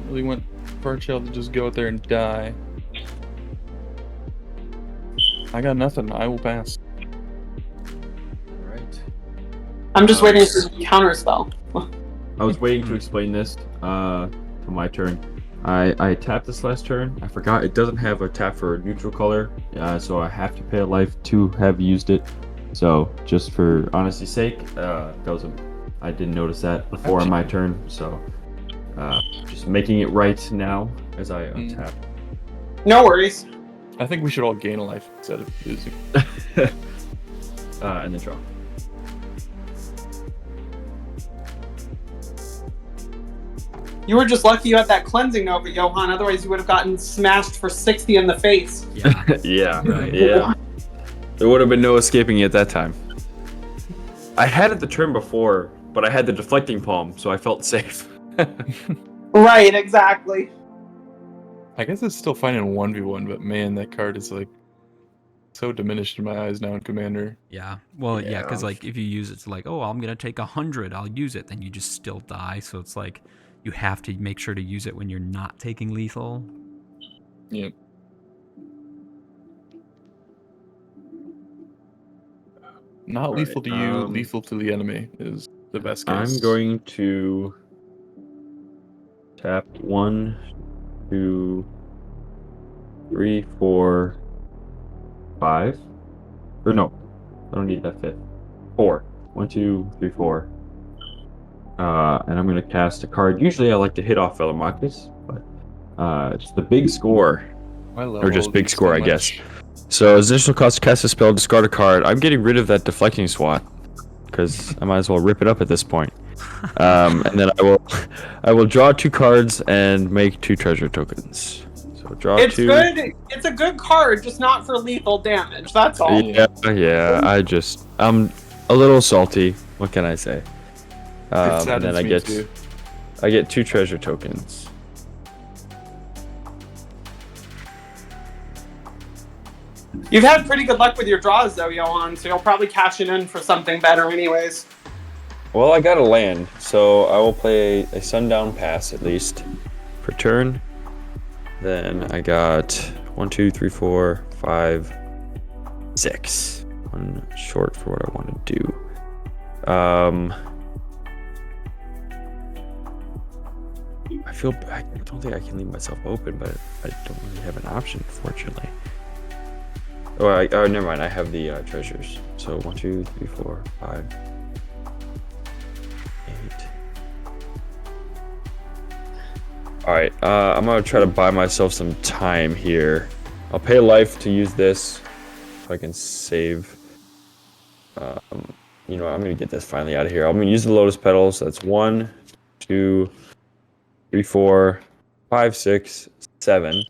really want Varchild to just go out there and die. I got nothing. I will pass. Alright. I'm just waiting for the counter spell. I was waiting to explain this to my turn. I tapped this last turn. I forgot it doesn't have a tap for a neutral color, so I have to pay a life to have used it. So just for honesty's sake, I didn't notice that before on my turn. So just making it right now as I untap. No worries. I think we should all gain a life instead of losing. And then draw. You were just lucky you had that cleansing Nova, Johan. Otherwise, you would have gotten smashed for 60 in the face. Yeah. Yeah. Right. Yeah. There would have been no escaping it that time. I had it the turn before, but I had the deflecting palm, so I felt safe. Right, exactly. I guess it's still fine in 1v1, but man, that card is like so diminished in my eyes now in Commander. Yeah. Well, yeah, because Yeah. like if you use it to like, oh, I'm gonna take 100, I'll use it, then you just still die. So it's like you have to make sure to use it when you're not taking lethal. Yep. Not Right, lethal to you, lethal to the enemy is the best case. I'm going to tap 1, 2, 3, 4, 5. Or no, I don't need that 5th. 4. 1, 2, 3, 4. And I'm going to cast a card. Usually I like to hit off Velomachus, but it's the big score. Or just big score, I guess. So as initial cost to cast a spell, discard a card. I'm getting rid of that deflecting swat because I might as well rip it up at this point. And then I will draw 2 cards and make 2 treasure tokens. So draw It's 2. good. It's a good card, just not for lethal damage. That's all. Yeah. I'm a little salty. What can I say? And then I get 2 treasure tokens. You've had pretty good luck with your draws, though, Johan, so you'll probably cash it in for something better anyways. Well, I got a land, so I will play a Sundown Pass at least per turn. Then I got 1, 2, 3, 4, 5, 6. One short for what I want to do. I don't think I can leave myself open, but I don't really have an option, fortunately. Oh, never mind. I have the treasures. So 1, 2, 3, 4, 5, 8. All right. I'm gonna try to buy myself some time here. I'll pay life to use this, so I can save. You know, I'm gonna get this finally out of here. I'm gonna use the lotus petals. So that's 1, 2, 3, 4, 5, 6, 7.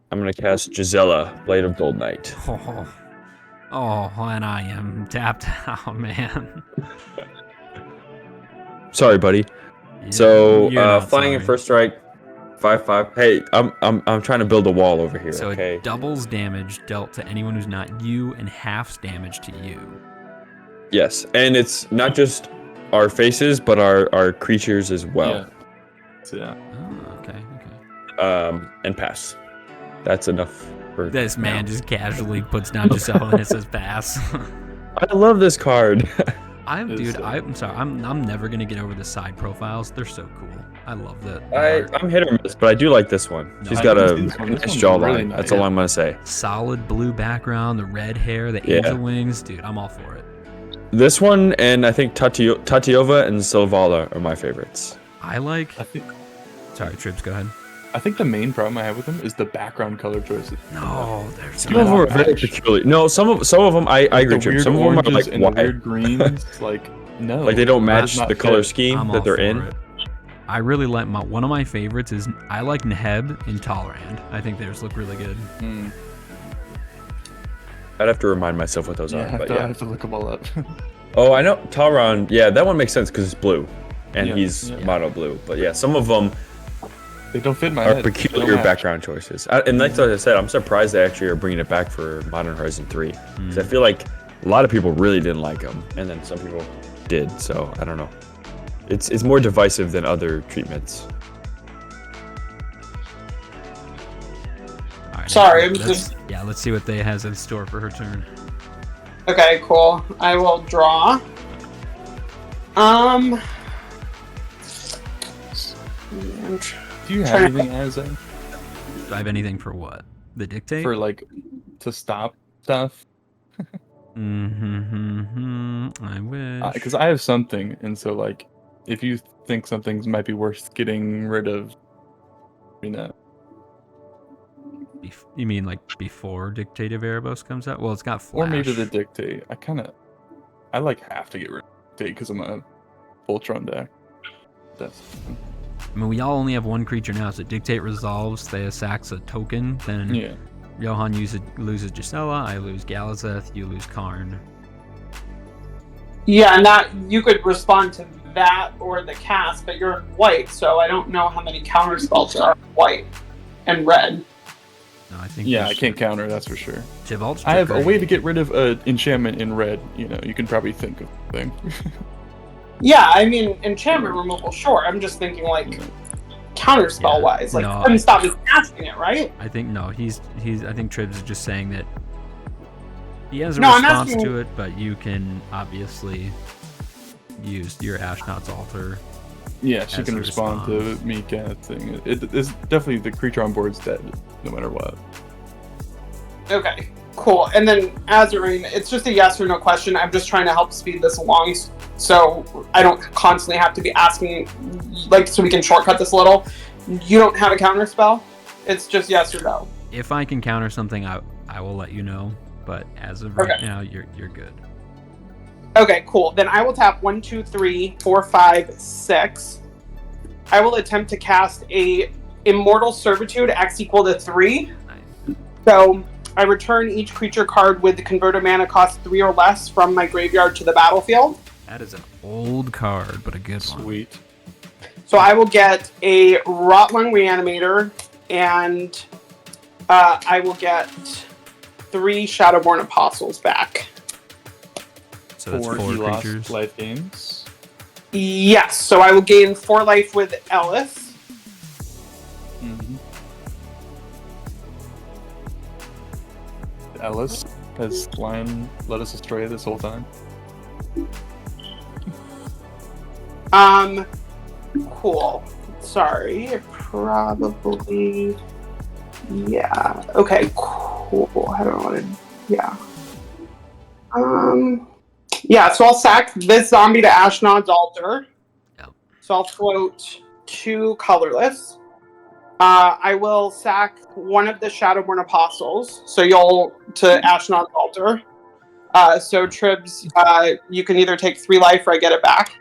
I'm gonna cast Gisela, Blade of Gold Knight. Oh, and I am tapped out, man. Sorry, buddy. Yeah, So you're not flying in sorry. first strike, 5/5. Hey, I'm trying to build a wall over here. So Okay. it doubles damage dealt to anyone who's not you, and halves damage to you. Yes, and it's not just our faces, but our creatures as well. Yeah. Oh, okay. And pass. That's enough for This man now. just casually puts down Giselle and it says pass. I love this card. I'm sorry. I'm never gonna get over the side profiles. They're so cool. I love that. I'm hit or miss, but I do like this one. She's I got like a this one. This nice one's jawline. really nice. That's all I'm gonna say. Solid blue background, the red hair, the Yeah. angel wings. Dude, I'm all for it. This one and I think Tatiova and Silvala are my favorites. I like. I think Sorry, Tribs, go ahead. I think the main problem I have with them is the background color choices. No, there's Some of them are very match. peculiar. No, some of them I agree, The Trip. weird Some of them are oranges like and the why? weird greens. Like no, Like they don't does match not the color fit. scheme I'm that all they're for in. it. I really like one of my favorites is I like Neheb and Tolerand. I think theirs look really good. Mm. I'd have to remind myself what those Yeah, are, but I yeah. have to look them all up. Oh, I know Talron. Yeah, that one makes sense because it's blue, and Yeah, he's yeah. mono blue. But yeah, some of them They don't fit in my are head. They peculiar don't match. background choices. And like I said, I'm surprised they actually are bringing it back for Modern Horizon 3 because I feel like a lot of people really didn't like them, and then some people did. So I don't know. It's more divisive than other treatments. All right, Sorry, I'm let's see what they has in store for her turn. Okay, cool. I will draw. I'm Do you have trying to- anything as a Do I have anything for what? The dictate? for like to stop stuff? I wish. Because I have something, and so like, if you think something might be worth getting rid of, you know. You mean like before Dictate of Erebos comes out? Well, it's got Flash. Or maybe the dictate. I like have to get rid of dictate because I'm a Voltron deck. That's I mean, we all only have one creature now, so Dictate resolves, Thea sacks a token, then yeah. Johan loses Gisela, I lose Galazeth, you lose Karn. Yeah, and that you could respond to that or the cast, but you're in white, so I don't know how many counter spells there are in white and red. No, I think Yeah, I there's- can't counter, that's for sure. Chival's I have a Trickery. way to get rid of enchantment in red. You know, you can probably think of a thing. Yeah, I mean, enchantment removal, sure. I'm just thinking like counter spell wise. Like, no, couldn't stop me casting it, right? I think no, he's. I think Tribs is just saying that he has a No, I'm response asking- to it, but you can obviously use your Ashnod's Altar. Yeah, she As can a respond response. to me casting. It's definitely the creature on board's dead, no matter what. Okay, cool. And then Azoreign, it's just a yes or no question. I'm just trying to help speed this along so I don't constantly have to be asking, like, so we can shortcut this a little. You don't have a counter spell? It's just yes or no. If I can counter something, I will let you know. But as of right Okay. now, you're good. Okay, cool. Then I will tap 1, 2, 3, 4, 5, 6. I will attempt to cast a Immortal Servitude X equal to 3. Nice. So I return each creature card with the converted mana cost 3 or less from my graveyard to the battlefield. That is an old card, but a good one. Sweet. So I will get a Rotlung Reanimator, and I will get 3 Shadowborn Apostles back. So that's Or four he lost creatures. life games. Yes, so I will gain 4 life with Ellis. Mm-hmm. Ellis has Lion led us astray this whole time. Cool. Sorry, probably. Yeah. Okay. Cool. I don't want to. Yeah. Yeah. So I'll sack this zombie to Ashnod's Altar. Yep. So I'll float 2 colorless. I will sack one of the Shadowborn Apostles. So you'll to Ashnod's Altar. So Tribs, you can either take 3 life or I get it back.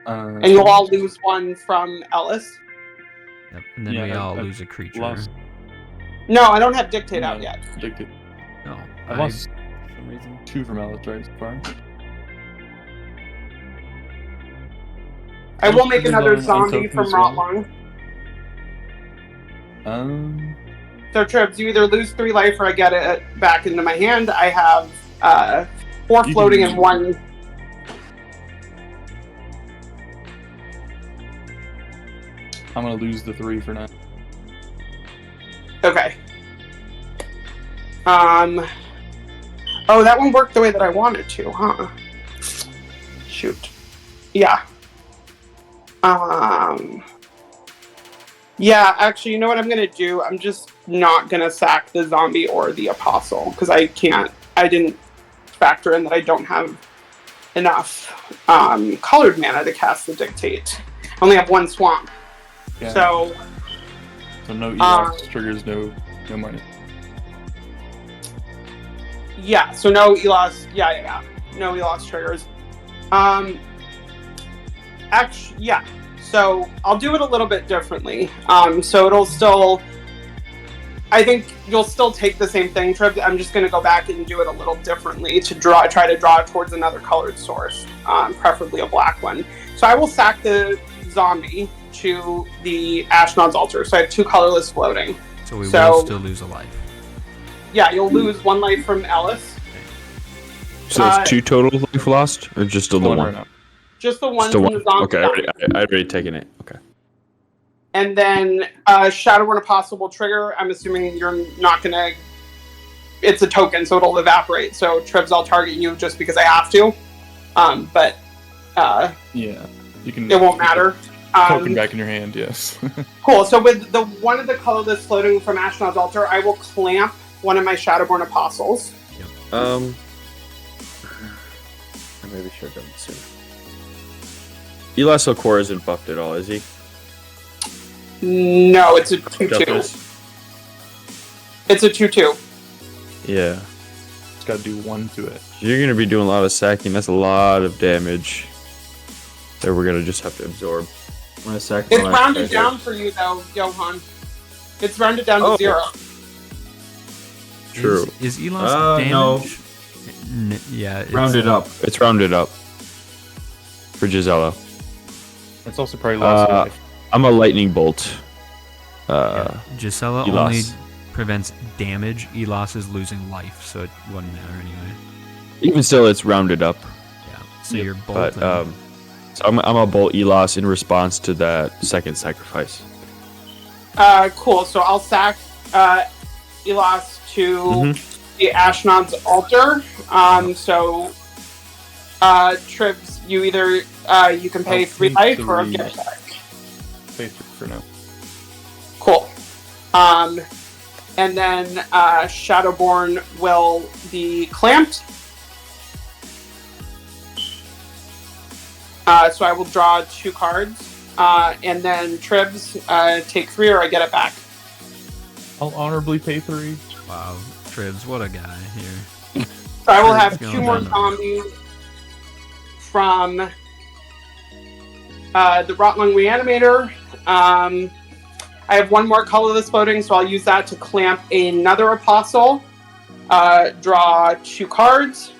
And you'll all lose 1 from Ellis. Yep. And then Yeah, we all I lose a creature. lost. No, I don't have Dictate out yet. Dictate. No, I lost for some reason 2 from Ellis right so far. I will make Tribs another on zombie token from as well. Rotlung. So So Tribs, you either lose 3 life or I get it back into my hand. I have 4 You floating can- and 1. I'm gonna lose the 3 for now. Okay. Oh, that one worked the way that I wanted to, huh? Shoot. Yeah. Yeah, actually, you know what I'm gonna do? I'm just not gonna sack the zombie or the apostle because I didn't factor in that I don't have enough colored mana to cast the dictate. I only have 1 swamp. Yeah. So no ELOS triggers, no money. yeah, so no Elos. Yeah. No Elos triggers. Actually, yeah. So I'll do it a little bit differently. So it'll still. I think you'll still take the same thing, Trip. I'm just going to go back and do it a little differently to try to draw towards another colored source, preferably a black one. So I will sack the zombie to the Ashnod's Altar. So I have 2 colorless floating. So we So- will still lose a life. Yeah, you'll lose 1 life from Ellis. So it's 2 total life lost, or just still the One one? right now. Just the one Still from one. the zombie. Okay, I'd already taken it. Okay. And then Shadowborn Apostle will trigger. I'm assuming you're not going to... It's a token, so it'll evaporate. So, Tribs, I'll target you just because I have to. But Yeah, you can. it won't matter. Token back in your hand, yes. Cool. So with the one of the colorless floating from Ashnod's Altar, I will clamp one of my Shadowborn Apostles. I maybe should have done it sooner. Elas Okor isn't buffed at all, is he? No, it's a 2/2. Justice? It's a 2/2. Yeah. It's got to do 1 to it. You're going to be doing a lot of sacking. That's a lot of damage that we're going to just have to absorb. I'm going to sack It's my rounded right down here. for you, though, Johan. It's rounded down to 0. True. Is Elos damage? No. Yeah. It's Rounded up. It's rounded up for Gisela. It's also probably lost life. I'm a lightning bolt. Gisela Elos. only prevents damage. Elos is losing life, so it wouldn't matter anyway. Even still, it's rounded up. Yeah. So you're But bolting. so I'm a bolt Elos in response to that second sacrifice. Cool. So I'll sack Elos to Mm-hmm. the Ashnod's Altar. So Tribs, you either you can pay I'll 3 pay life or 3. get it back. Pay 3 for now. Cool. And then Shadowborn will be clamped. So I will draw 2 cards. And then Tribs, take 3 or I get it back. I'll honorably pay 3. Wow. Tribs, what a guy here. So I will have Tribs 2 going more down the zombies from the Rotlung Reanimator. I have 1 more colorless floating, so I'll use that to clamp another Apostle. Draw 2 cards.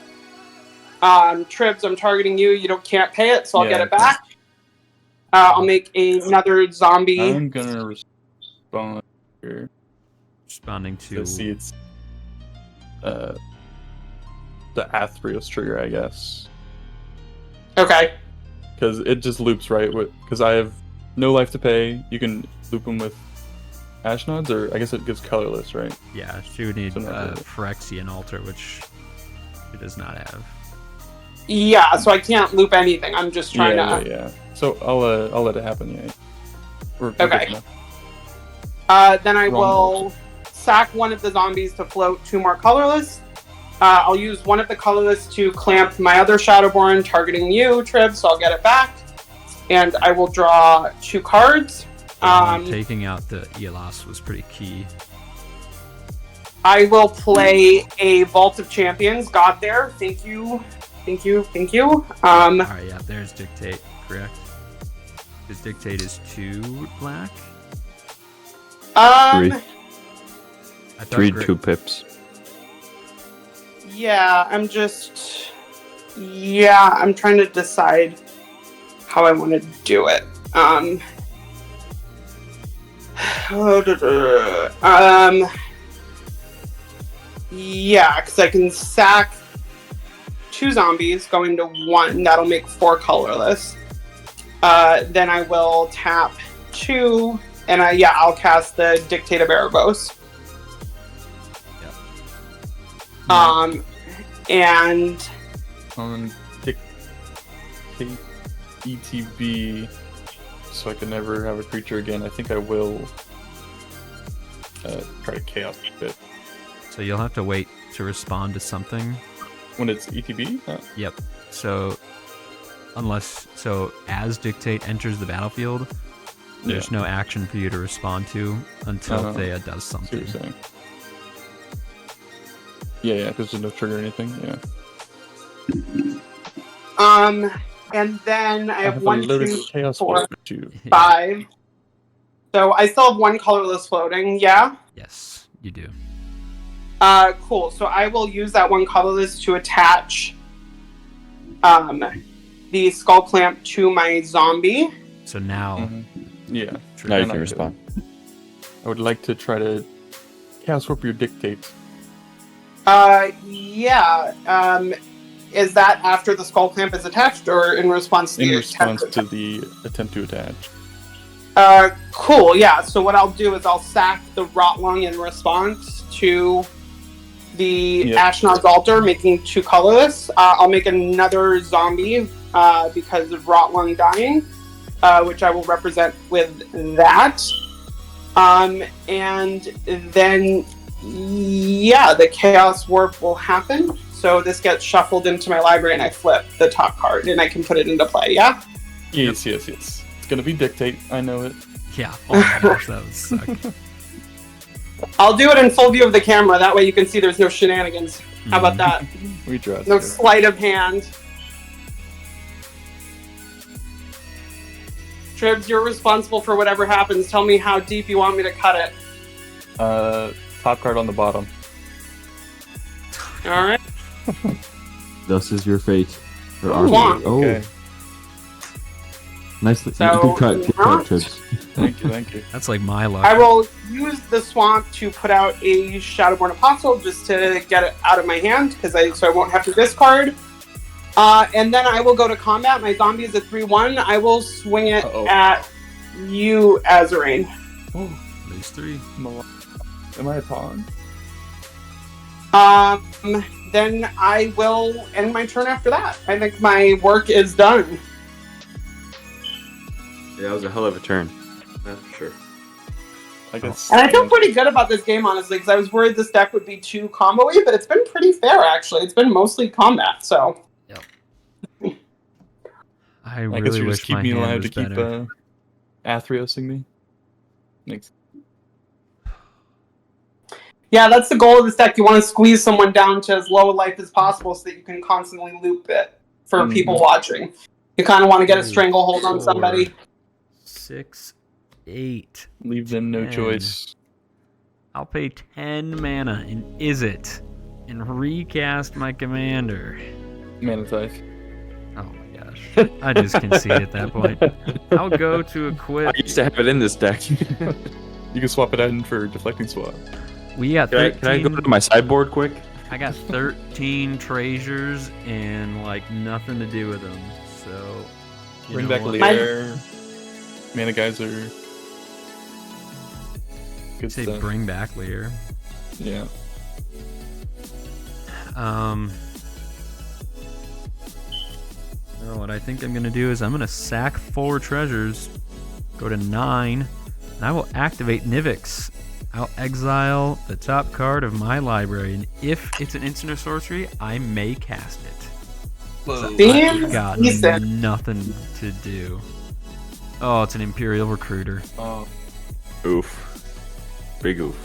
Tribs, I'm targeting you. You can't pay it, so I'll get it back. I'll make another zombie. I'm gonna respond here. Responding to. Let's see, it's the Athreos trigger, I guess. Okay. Because it just loops, right? Because I have no life to pay. You can loop them with Ashnods, or I guess it gives colorless, right? Yeah, she would need So not good. Phyrexian Altar, which she does not have. Yeah, so I can't loop anything. I'm just trying to. Yeah. So I'll let it happen. Yeah. We're Okay. good now. Then I Wrong will sack one of the zombies to float 2 more colorless. I'll use one of the colorless to clamp my other Shadowborn, targeting you, Trib, so I'll get it back. And I will draw 2 cards. Taking out the Elos was pretty key. I will play a Vault of Champions. Got there. Thank you. Alright, yeah, there's Dictate, correct? Because Dictate is 2 black? 3. I thought 3 Gri- 2 pips. Yeah, I'm trying to decide how I want to do it. Yeah, because I can sack 2 zombies going to 1. That'll make 4 colorless. Then I will tap 2, and I'll cast the Dictate of Erebos. And Dictate ETB, so I can never have a creature again. I think I will try to chaos it. So you'll have to wait to respond to something. When it's ETB? Yep. So, as Dictate enters the battlefield, there's no action for you to respond to until Thea does See what something. you're saying. Yeah, because there's no trigger or anything, yeah. and then I have a 1, loaded 2, chaos 4, Force too. 5. So I still have 1 colorless floating, yeah? Yes, you do. Cool. So I will use that 1 colorless to attach the skull clamp to my zombie. So now, Yeah. Now you And can I- respond. I would like to try to chaos warp your dictates. Is that after the skull clamp is attached or in response to In the response attempt? to the attempt to attach. Cool, yeah. So what I'll do is I'll sack the Rotlung in response to the Ashnod's Altar, making 2 colorless. I'll make another zombie because of Rotlung dying. which I will represent with that. And then, yeah, the Chaos Warp will happen. So this gets shuffled into my library and I flip the top card and I can put it into play, yeah? Yes. It's gonna be Dictate, I know it. Yeah. Oh my gosh, that would suck. I'll do it in full view of the camera. That way you can see there's no shenanigans. How about that? We trust. No sleight of hand. Tribs, you're responsible for whatever happens. Tell me how deep you want me to cut it. Top card on the bottom. All right. Thus is your fate. Or Ooh, wow. Okay. Nicely. So, good cut, Trips. Thank you. That's like my luck. I will use the swamp to put out a Shadowborn Apostle just to get it out of my hand, so I won't have to discard. And then I will go to combat. My zombie is a 3/1. I will swing it at you, Azoreign. Oh, Lose 3. am I a pawn? Then I will end my turn after that. I think my work is done. Yeah, that was a hell of a turn. That's for sure. I guess. And I feel pretty good about this game, honestly, because I was worried this deck would be too combo-y, but it's been pretty fair, actually. It's been mostly combat, so... I guess really you wish just keep my me hand alive was to keep better. Athreosing me. Thanks. Yeah, that's the goal of this deck. You want to squeeze someone down to as low a life as possible so that you can constantly loop it for people watching. You kind of want to get a stranglehold on somebody. 6, 8. Leave them no 10. choice. I'll pay 10 mana and and recast my commander. Mana Tithe. Oh my gosh. I just concede at that point. I'll go to equip. I used to have it in this deck. You can swap it in for Deflecting Swap. We got 13. Can I go to my sideboard quick? I got 13 treasures and like nothing to do with them. So Bring back what? Lear. Mana Geyser. Good Say stuff. bring back Lear. Yeah. What I think I'm gonna do is I'm gonna sack 4 treasures, go to 9, and I will activate Nivix. I'll exile the top card of my library, and if it's an instant or sorcery, I may cast it. So I've got nothing to do. Oh, it's an Imperial Recruiter. Oh. Oof. Big oof.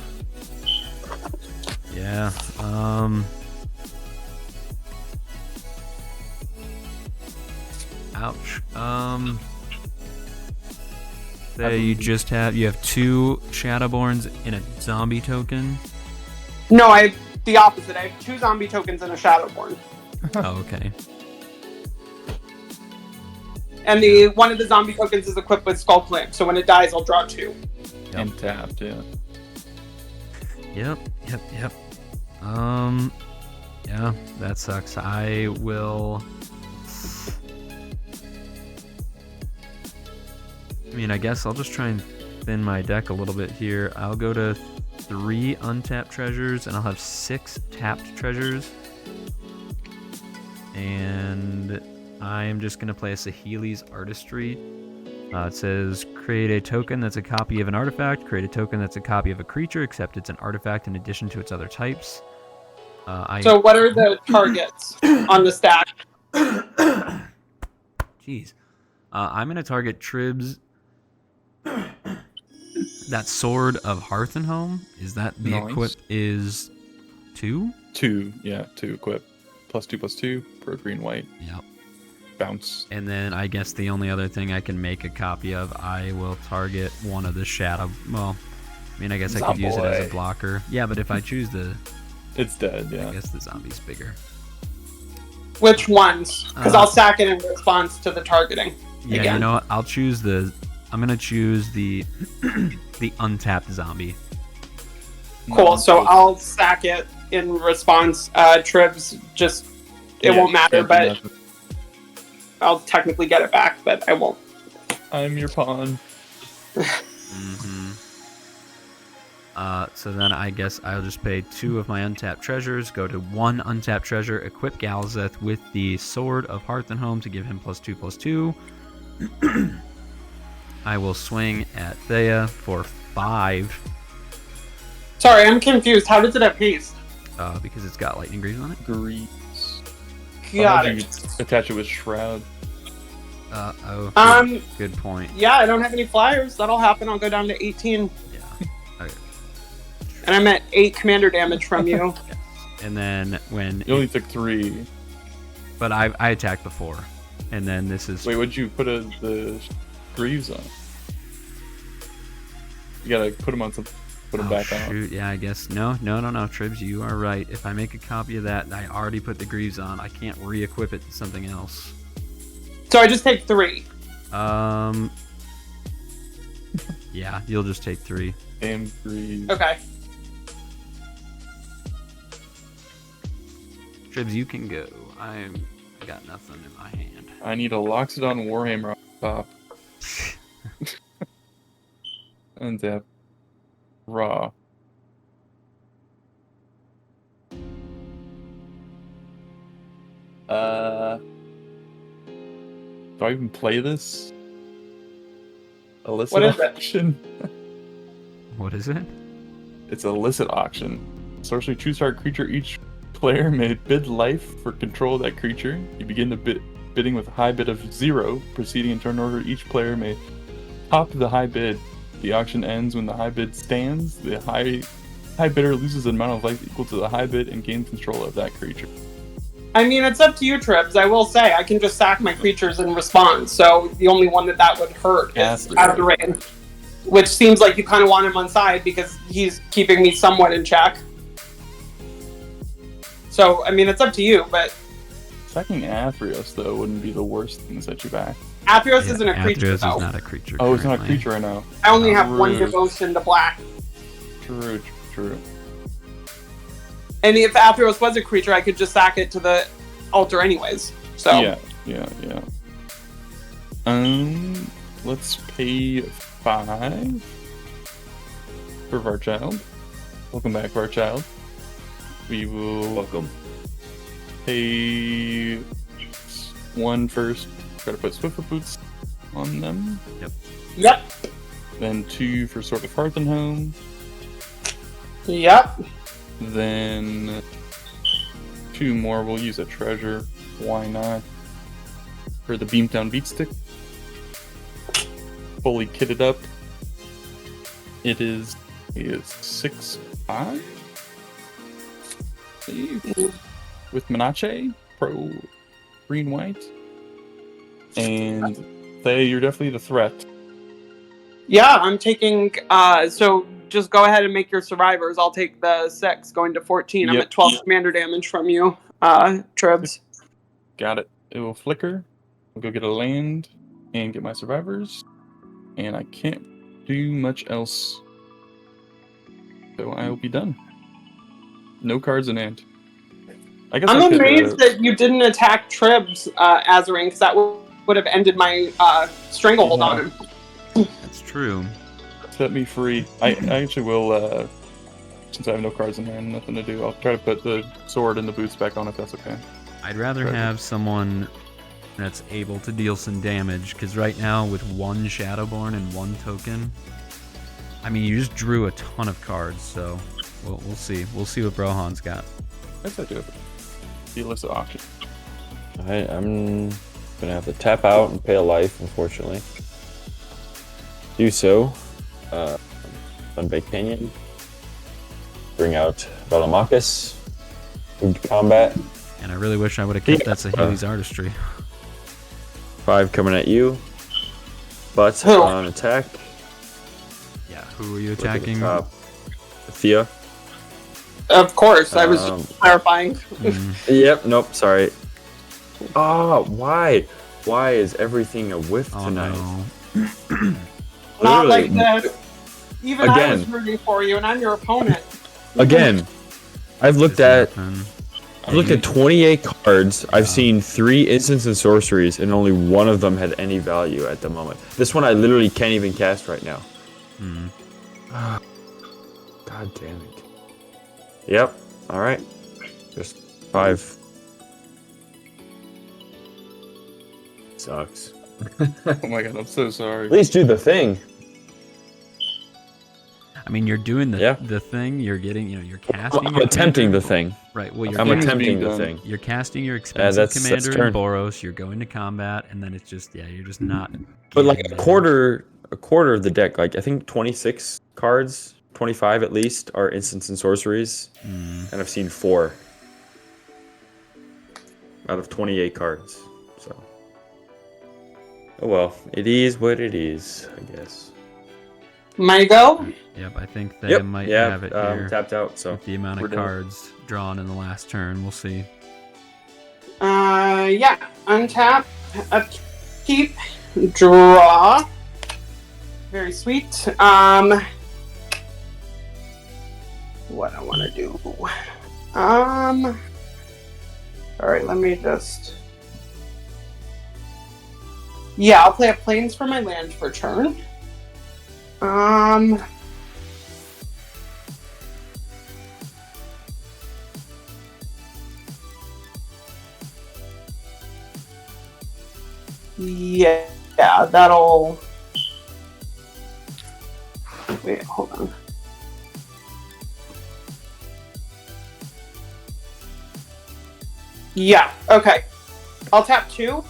Yeah. Ouch. You have 2 Shadowborns and a zombie token. No, I have the opposite. I have 2 zombie tokens and a Shadowborn. Oh, okay. And one of the zombie tokens is equipped with Skull Clamp, so when it dies, I'll draw 2. Yep. And tapped, yeah. Yep. Yeah, that sucks. I will... I guess I'll just try and thin my deck a little bit here. I'll go to 3 untapped treasures, and I'll have 6 tapped treasures. And I am just going to play a Saheeli's Artistry. It says, create a token that's a copy of an artifact. Create a token that's a copy of a creature, except it's an artifact in addition to its other types. So what are the targets on the stack? Jeez. I'm going to target Tribs. That Sword of Hearth and Home, is that the equip is 2? 2, yeah, 2 equip. +2/+2 for green white. Yep. Bounce. And then I guess the only other thing I can make a copy of, I will target one of the shadow. Well, I guess I could use it as a blocker. Yeah, but if I choose it's dead, yeah. I guess the zombie's bigger. Which ones? Because I'll sack it in response to the targeting. Yeah, again. You know what? I'm gonna choose the the untapped zombie. Cool. So I'll sack it in response. Tribs, it won't matter, but I'll technically get it back, but I won't. I'm your pawn. So then I guess I'll just pay 2 of my untapped treasures, go to 1 untapped treasure, equip Galazeth with the Sword of Hearth and Home to give him +2/+2. I will swing at Thea for 5. Sorry, I'm confused. How does it have haste? Because it's got lightning greaves on it. Greaves. Got You it. could attach it with shroud. Good point. Yeah, I don't have any flyers. That'll happen. I'll go down to 18. Yeah. Okay. And I'm at 8 commander damage from you. And then when You only took 3. but I attacked before, and then this is Wait, what'd you put the greaves on? You gotta put them on some. Put them back on. Shoot, yeah, I guess no, Tribs, you are right. If I make a copy of that, and I already put the greaves on, I can't re-equip it to something else. So I just take 3. Yeah, you'll just take 3. And greaves. Okay. Tribs, you can go. I got nothing in my hand. I need a Loxodon Warhammer on top. And that raw. Do I even play this? Illicit What is it? auction? What is it? It's illicit auction. Sorcery, choose target creature. Each player may bid life for control of that creature. You begin the bidding with a high bid of 0. Proceeding in turn order, each player may top the high bid. The auction ends when the high bid stands. The high bidder loses an amount of life equal to the high bid and gains control of that creature. I mean, it's up to you, Tribs. I will say, I can just sack my creatures in response. So the only one that would hurt is Azoreign. Which seems like you kind of want him on side because he's keeping me somewhat in check. So, I mean, it's up to you, but... Sacking Athreos, though, wouldn't be the worst thing to set you back. Athreos isn't a creature, Athreos though. is not a creature. Oh, it's not a currently. creature, I know. I only have True. 1 devotion to black. True. And if Athreos was a creature, I could just sack it to the altar anyways. So Yeah. Let's pay 5 for Varchild. Welcome back, Varchild. We will Welcome. pay 1 first. Try to put Swiffer Boots on them. Yep. Then 2 for Sword of Hearth and Home. Yep. Then 2 more. We'll use a treasure. Why not? For the Beamtown Beatstick. Fully kitted up. It is 6/5. With Menache, pro green white. And Thea, you're definitely the threat. Yeah, I'm taking. So just go ahead and make your survivors. I'll take the 6, going to 14. I'm Yep. at 12 commander damage from you, Tribs. Got it. It will flicker. I'll go get a land and get my survivors. And I can't do much else. So I will be done. No cards in hand. I guess I'm I could, amazed that you didn't attack Tribs, Azoreign, because that would have ended my stranglehold on him. That's true. set me free. I actually will, since I have no cards in hand, nothing to do, I'll try to put the sword and the boots back on if that's okay. I'd rather Perfect. have someone that's able to deal some damage, because right now with one Shadowborn and one token, I mean, you just drew a ton of cards, so we'll see. We'll see what Brohan's got. That's I do it. The illicit auction. Alright, I'm gonna have to tap out and pay a life, unfortunately. Do so. Sunbaked Canyon. Bring out Velomachus. Move to combat. And I really wish I would have kept that Saheeli's Artistry. 5 coming at you. But Who? on attack. Yeah, who are you Look at the attacking? top. Thea. Of course, I was Um, just clarifying. Yep, nope, sorry. Oh, why? Why is everything a whiff Oh tonight? no. Not like Literally. this. Even I Again. was rooting for you, and I'm your opponent. Again, I've looked Doesn't at happen. I've looked at 28 cards. I've seen 3 instants and sorceries, and only one of them had any value at the moment. This one I literally can't even cast right now. Hmm. God damn it. Yep. All right. Just 5. Sucks. Oh my god, I'm so sorry. At least do the thing. I mean, you're doing Yeah. the thing. You're getting, you're casting. I'm your attempting commander. the thing. Right. Well, The you're I'm thing is attempting being the done. thing. You're casting your expensive that's commander in turn. Boros. You're going to combat, and then it's just you're just not. But like getting a there. quarter of the deck, like I think 26 cards, 25 at least, are instants and sorceries, and I've seen 4 out of 28 cards. So, oh well, it is what it is, I guess. My go? Yep. I think they might have it here. Tapped out. So With the amount We're of done. cards drawn in the last turn, we'll see. Yeah. Untap, upkeep, draw. Very sweet. What I want to do. Alright, let me just. Yeah, I'll play a Plains for my land for turn. Yeah, that'll. Wait, hold on. Yeah, okay. I'll tap 2.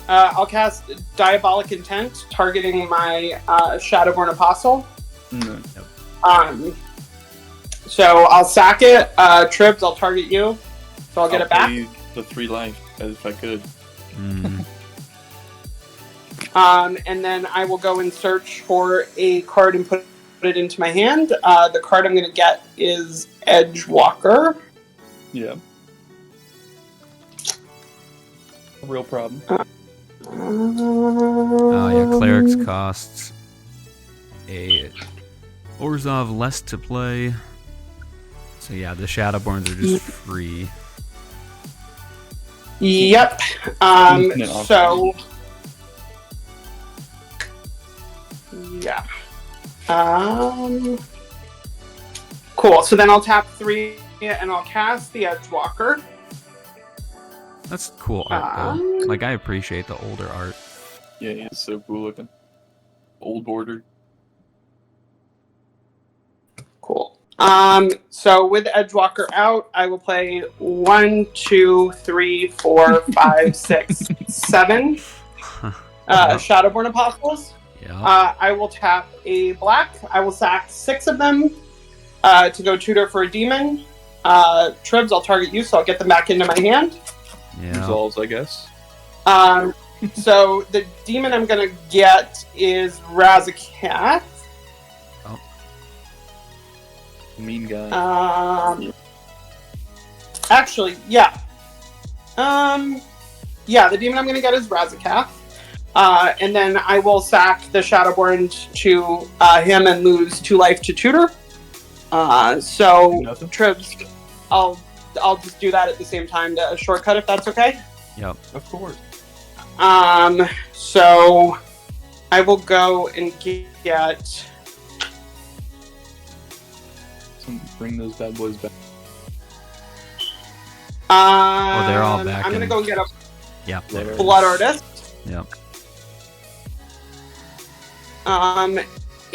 I'll cast Diabolic Intent, targeting my Shadowborn Apostle. No. So I'll sack it. Tribs, I'll target you. So I'll get it back. Pay the 3 life, if I could. And then I will go and search for a card and put it into my hand. The card I'm going to get is Edgewalker. Yeah. A real problem. Oh yeah, clerics costs a Orzhov less to play. So yeah, the Shadowborns are just free. Yep. Infinite So yeah. Cool. So then I'll tap 3 and I'll cast the Edgewalker. That's cool art though. Like I appreciate the older art. Yeah, it's so cool looking. Old border. Cool. So with Edgewalker out, I will play 1, 2, 3, 4, 5, 6, 7 Shadowborn Apostles. Yeah. I will tap a black. I will sack 6 of them to go tutor for a demon. Tribs, I'll target you, so I'll get them back into my hand. Yeah. Resolves, I guess. So the demon I'm gonna get is Razakath. Mean guy. Actually, yeah. Yeah, the demon I'm gonna get is Razakath. And then I will sack the Shadowborn to him and lose 2 life to tutor. So Nothing. Tribs, I'll just do that at the same time to shortcut if that's okay. Yep. Of course. So I will go and get. So bring those bad boys back. Well, they're all back I'm gonna in- go and get a Yeah. Blood Blood Artist. Yep.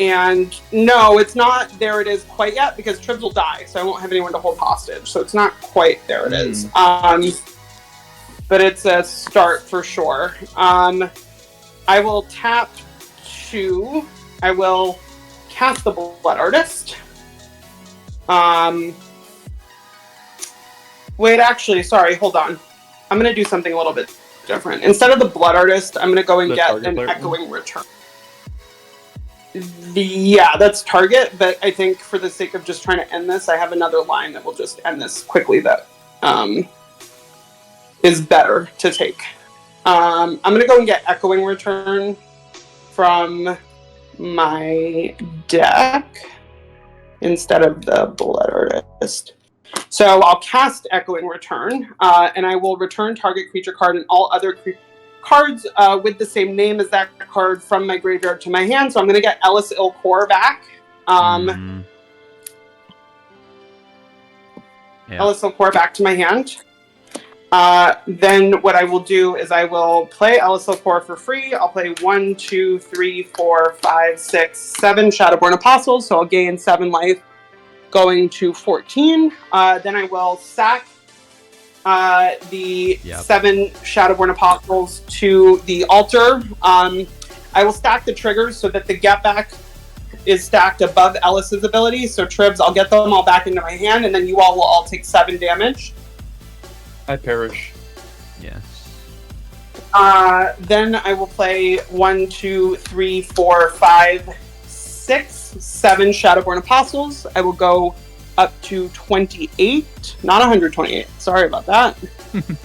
And no, it's not there it is quite yet because Tribs will die, so I won't have anyone to hold hostage. So it's not quite there it is. But it's a start for sure. I will tap 2. I will cast the Blood Artist. Wait, actually, sorry, hold on. I'm gonna do something a little bit different. Instead of the Blood Artist, I'm gonna go and The get target an player? Echoing Return. Yeah, that's target, but I think for the sake of just trying to end this, I have another line that will just end this quickly that is better to take. I'm gonna go and get Echoing Return from my deck instead of the Blood Artist. So I'll cast Echoing Return, and I will return target creature card and all other cards with the same name as that card from my graveyard to my hand. So I'm going to get Ellis Ilkor back. Yeah. Ellis Ilkor back to my hand. Then what I will do is I will play Elisal Core for free. I'll play 1, 2, 3, 4, 5, 6, 7 Shadowborn Apostles, so I'll gain 7 life, going to 14. Then I will sack the 7 Shadowborn Apostles to the altar. I will stack the triggers so that the get back is stacked above Ellis's ability. So Tribs, I'll get them all back into my hand, and then you all will all take 7 damage. I perish. Yes. Then I will play 1, 2, 3, 4, 5, 6, 7 Shadowborn Apostles. I will go up to 28, not 128. Sorry about that.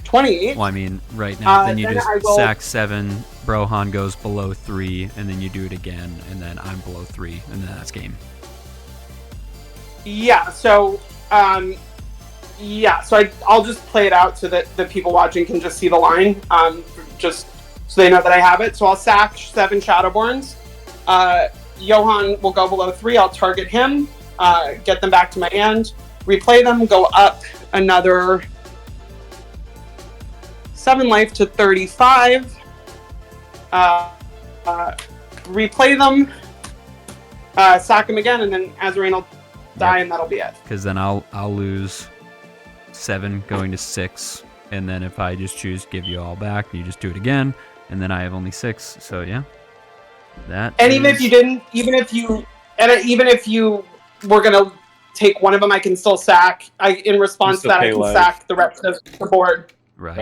28. Well, I mean, right now, then you then just I will- sack 7, Brohan goes below 3, and then you do it again, and then I'm below 3, and then that's game. Yeah, so I'll just play it out so that the people watching can just see the line, just so they know that I have it. So I'll sack 7 Shadowborns. Johan will go below 3. I'll target him, get them back to my hand, replay them, go up another 7 life to 35. Replay them, sack them again, and then Azoreign will die, and that'll be it. Because then I'll lose 7 going to 6, and then if I just choose give you all back, you just do it again, and then I have only 6. So yeah, that. And even if you didn't, even if you were gonna take one of them, I can still sack. In response to that, I can sack the rest of the board. Right.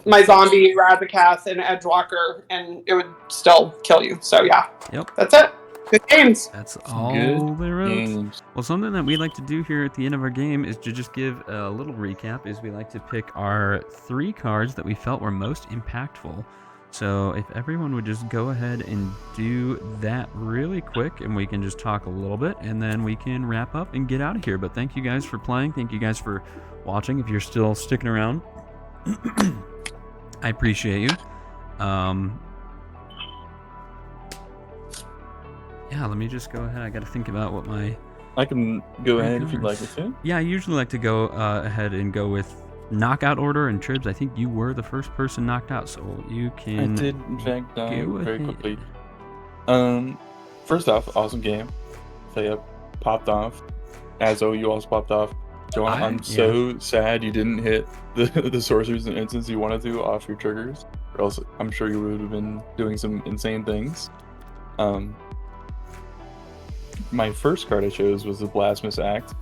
My zombie, Razakath, and Edgewalker, and it would still kill you. So yeah. Yep. That's it. Good games. That's all Good they wrote. games. Well, something that we like to do here at the end of our game is to just give a little recap. Is we like to pick our 3 cards that we felt were most impactful. So if everyone would just go ahead and do that really quick, and we can just talk a little bit, and then we can wrap up and get out of here. But thank you guys for playing. Thank you guys for watching. If you're still sticking around, I appreciate you. Yeah, let me just go ahead. I got to think about what my... I can go ahead if you'd like me to. Yeah, I usually like to go ahead and go with knockout order, and Tribs, I think you were the first person knocked out, so you can... I did, in fact, die go very ahead. quickly. First off, awesome game. Thea popped off. Azo, you also popped off. Joanna, I'm so sad you didn't hit the sorceries and instants you wanted to off your triggers, or else I'm sure you would have been doing some insane things. My first card I chose was the Blasphemous Act.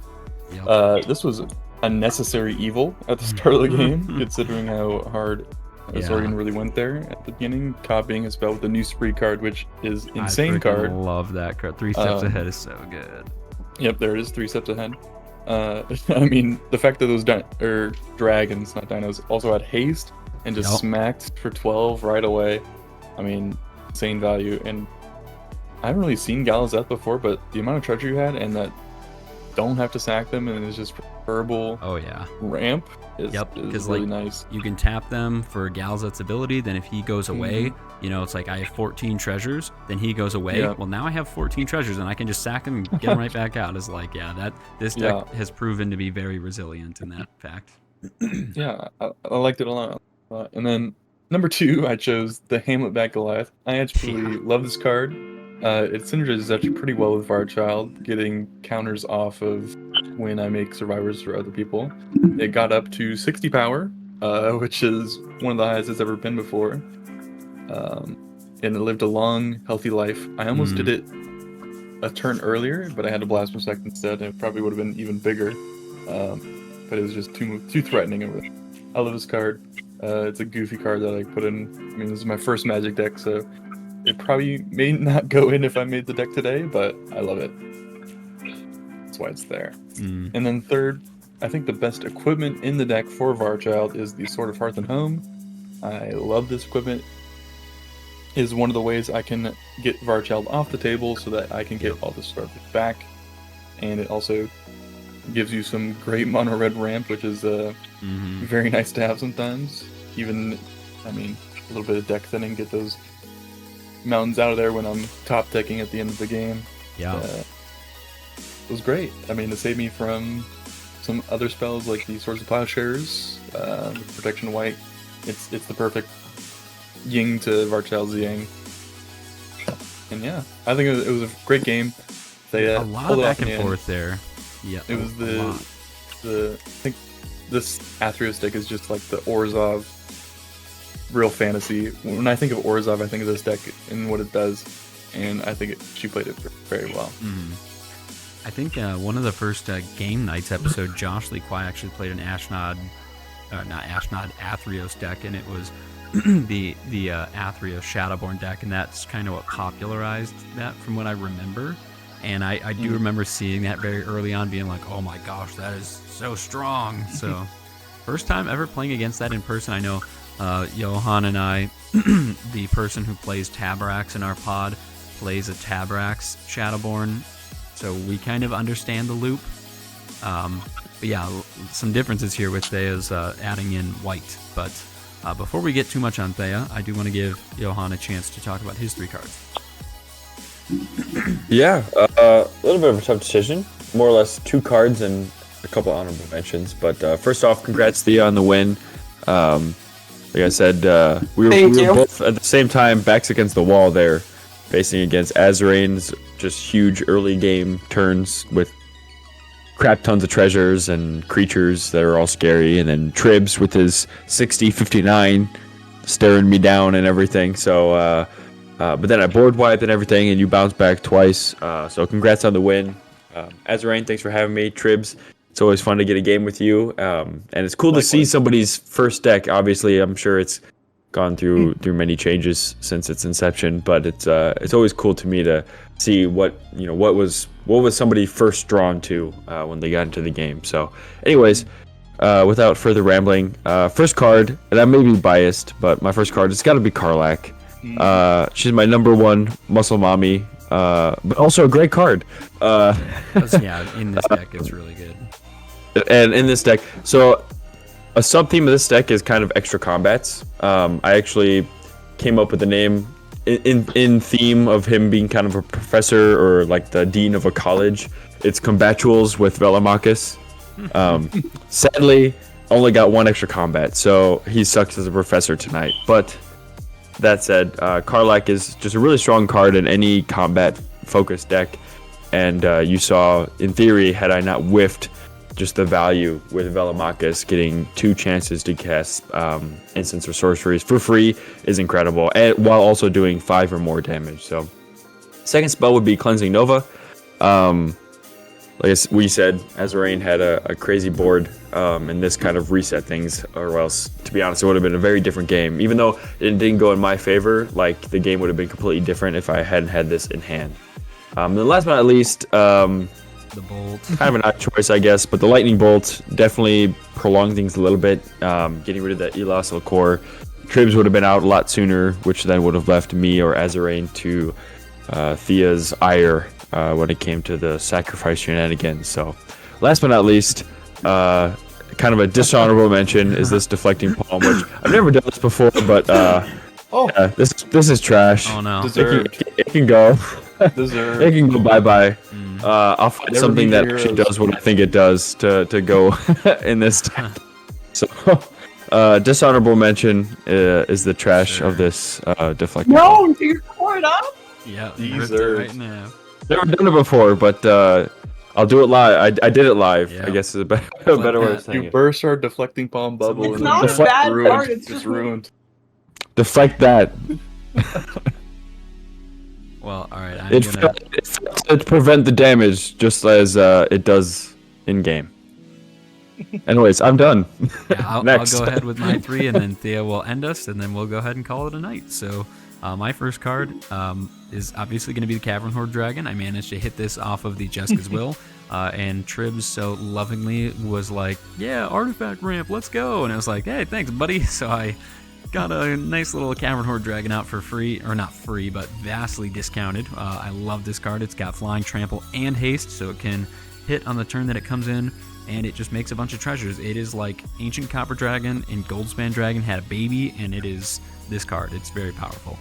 Yep. This was a necessary evil at the start of the game, considering how hard Azoreign really went there at the beginning, copying a spell with the new Spree card, which is insane card. I love that card. 3 steps ahead is so good. Yep, there it is, 3 steps ahead. I mean, the fact that those dragons, not dinos, also had haste and just smacked for 12 right away. I mean, insane value. And I haven't really seen Galazeth before, but the amount of treasure you had and that don't have to sack them and it's just verbal ramp is really nice. You can tap them for Galazeth's ability, then if he goes away, you know, it's like I have 14 treasures, then he goes away. Well, now I have 14 treasures and I can just sack him and get him right back out. It's like, this deck has proven to be very resilient in that fact. Yeah, I liked it a lot. And then number 2, I chose the Hamlet back Goliath. I actually love this card. It synergizes actually pretty well with Varchild, getting counters off of when I make survivors for other people. It got up to 60 power, which is one of the highest it's ever been before. And it lived a long, healthy life. I almost did it a turn earlier, but I had a Blasphemous Act instead, and it probably would have been even bigger. But it was just too threatening. I love this card. It's a goofy card that I put in. I mean, this is my first Magic deck, so it probably may not go in if I made the deck today, but I love it. That's why it's there. And then third, I think the best equipment in the deck for Varchild is the Sword of Hearth and Home. I love this equipment. It is one of the ways I can get Varchild off the table so that I can get all the stuff back. And it also gives you some great mono red ramp, which is very nice to have sometimes. Even, I mean, a little bit of deck thinning, get those mountains out of there when I'm top decking at the end of the game. It was great. I mean, it saved me from some other spells like the Swords of Plowshares with protection white. It's the perfect yin to Varchild's yang. And yeah, I think it was a great game. They a lot of back and forth there. Yeah, it was I think this Athreos deck is just like the Orzhov real fantasy. When I think of Orzhov, I think of this deck and what it does, and I think she played it very well. I think one of the first game nights episode, Josh Lee Kwai actually played an Athreos deck, and it was the Athreos Shadowborn deck, and that's kind of what popularized that from what I remember. And I do remember seeing that very early on, being like, oh my gosh, that is so strong. So first time ever playing against that in person. I know Johan and I, the person who plays Tabrax in our pod, plays a Tabrax Shadowborn, so we kind of understand the loop. But yeah, some differences here with Thea's adding in white. But before we get too much on Thea, I do want to give Johan a chance to talk about his 3 cards. Yeah, a little bit of a tough decision. More or less 2 cards and a couple honorable mentions. But first off, congrats Thea on the win. Like I said, we were both at the same time backs against the wall there, facing against Azoreign's just huge early game turns with crap tons of treasures and creatures that are all scary, and then Tribs with his 60-59 staring me down and everything. So, but then I board wiped and everything, and you bounced back twice. So congrats on the win. Azoreign, thanks for having me. Tribs, it's always fun to get a game with you. And it's cool to see somebody's first deck. Obviously, I'm sure it's gone through many changes since its inception, but it's always cool to me to see what was somebody first drawn to when they got into the game. So, anyways, without further rambling, first card, and I may be biased, but my first card, it's got to be Karlach. She's my number 1 muscle mommy, but also a great card. Yeah, in this deck, it's really good. And in this deck, so a sub-theme of this deck is kind of extra combats. I actually came up with the name in theme of him being kind of a professor or like the dean of a college. It's Combatuals with Velomachus. Sadly, only got 1 extra combat, so he sucks as a professor tonight. But that said, Karlach is just a really strong card in any combat-focused deck. And you saw, in theory, had I not whiffed, just the value with Velomachus getting 2 chances to cast instants or sorceries for free is incredible, and while also doing 5 or more damage. So, second spell would be Cleansing Nova. Like we said, Azoreign had a crazy board, and this kind of reset things, or else, to be honest, it would have been a very different game. Even though it didn't go in my favor, like the game would have been completely different if I hadn't had this in hand. And then last but not least, the bolt. Kind of an odd choice, I guess, but the lightning bolt definitely prolonged things a little bit. Getting rid of that Elas core. Tribs would have been out a lot sooner, which then would have left me or Azoreign to Thea's ire when it came to the sacrifice shenanigans. So, last but not least, kind of a dishonorable mention is this Deflecting Palm, which I've never done this before, but yeah, this is trash. Oh no, it can go. Deserved. It can go bye-bye. I'll find something that actually does what I think it does to go in this deck. So, dishonorable mention is the trash of this Deflecting Palm. No, do you pour it up? Yeah, Deserved. right now. Never done it before, but I'll do it live. I did it live. Yeah. I guess is a better way of saying You it. burst our Deflecting Palm bubble. It's and not then a bad ruined. card, it's Just just ruined. Deflect that. Well, all right. It to prevent the damage, just as it does in game. Anyways, I'm done. Yeah, I'll Next. go ahead with my 3, and then Thea will end us, and then we'll go ahead and call it a night. So, my first card is obviously going to be the Cavern Horde Dragon. I managed to hit this off of the Jessica's Will, and Tribs so lovingly was like, "Yeah, artifact ramp, let's go!" And I was like, "Hey, thanks, buddy." So I got a nice little Cavern Horde Dragon out for free, or not free, but vastly discounted. I love this card. It's got Flying, Trample, and Haste, so it can hit on the turn that it comes in, and it just makes a bunch of treasures. It is like Ancient Copper Dragon and Goldspan Dragon had a baby, and it is this card. It's very powerful.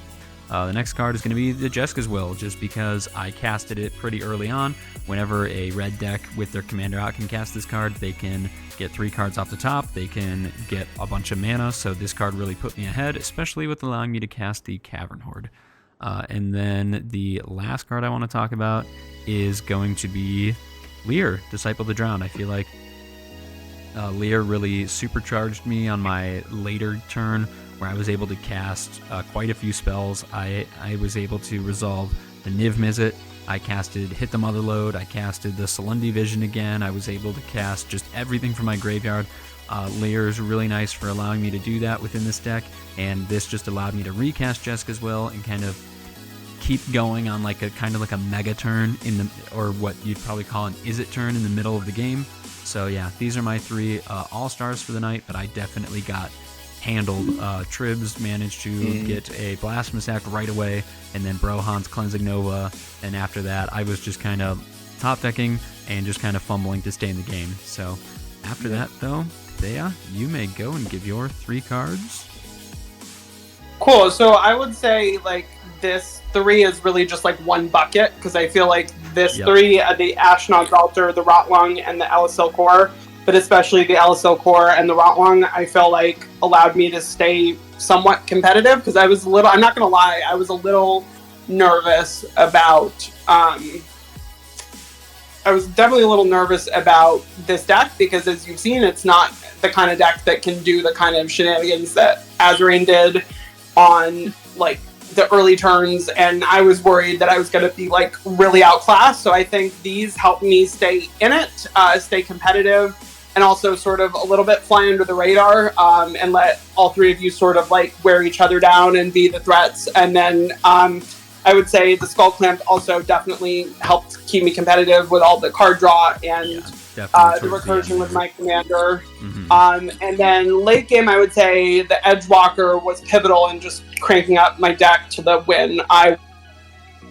The next card is going to be the Jeska's Will, just because I casted it pretty early on. Whenever a red deck with their commander out can cast this card, they can get 3 cards off the top, they can get a bunch of mana, so this card really put me ahead, especially with allowing me to cast the Cavern Horde. And then the last card I want to talk about is going to be Lear, Disciple of the Drowned. I feel like Lear really supercharged me on my later turn, where I was able to cast quite a few spells. I was able to resolve the Niv Mizzet, I casted Hit the Motherlode, I casted the Salundi Vision again, I was able to cast just everything from my graveyard. Lear is really nice for allowing me to do that within this deck, and this just allowed me to recast Jeska's Will and kind of keep going on like a kind of like a mega turn in the, or what you'd probably call an is-it turn in the middle of the game. So yeah, these are my 3 all-stars for the night, but I definitely got handled. Tribs managed to get a Blasphemous Act right away, and then Brohan's Cleansing Nova, and after that I was just kind of top decking and just kind of fumbling to stay in the game. So after that though, Thea, you may go and give your 3 cards. Cool. So I would say like this 3 is really just like one bucket, because I feel like this 3, the Ashnod's Altar, the Rotlung, and the Elisel Core, but especially the Elisel Core and the Rotlung, I feel like allowed me to stay somewhat competitive, because I was a little, I'm not going to lie, I was a little nervous about, I was definitely a little nervous about this deck, because as you've seen, it's not the kind of deck that can do the kind of shenanigans that Azoreign did on like the early turns, and I was worried that I was going to be like really outclassed. So I think these helped me stay in it, stay competitive, and also sort of a little bit fly under the radar, and let all 3 of you sort of like wear each other down and be the threats. And then I would say the Skull Clamp also definitely helped keep me competitive with all the card draw and the recursion with my commander. And then late game, I would say the Edgewalker was pivotal in just cranking up my deck to the win. I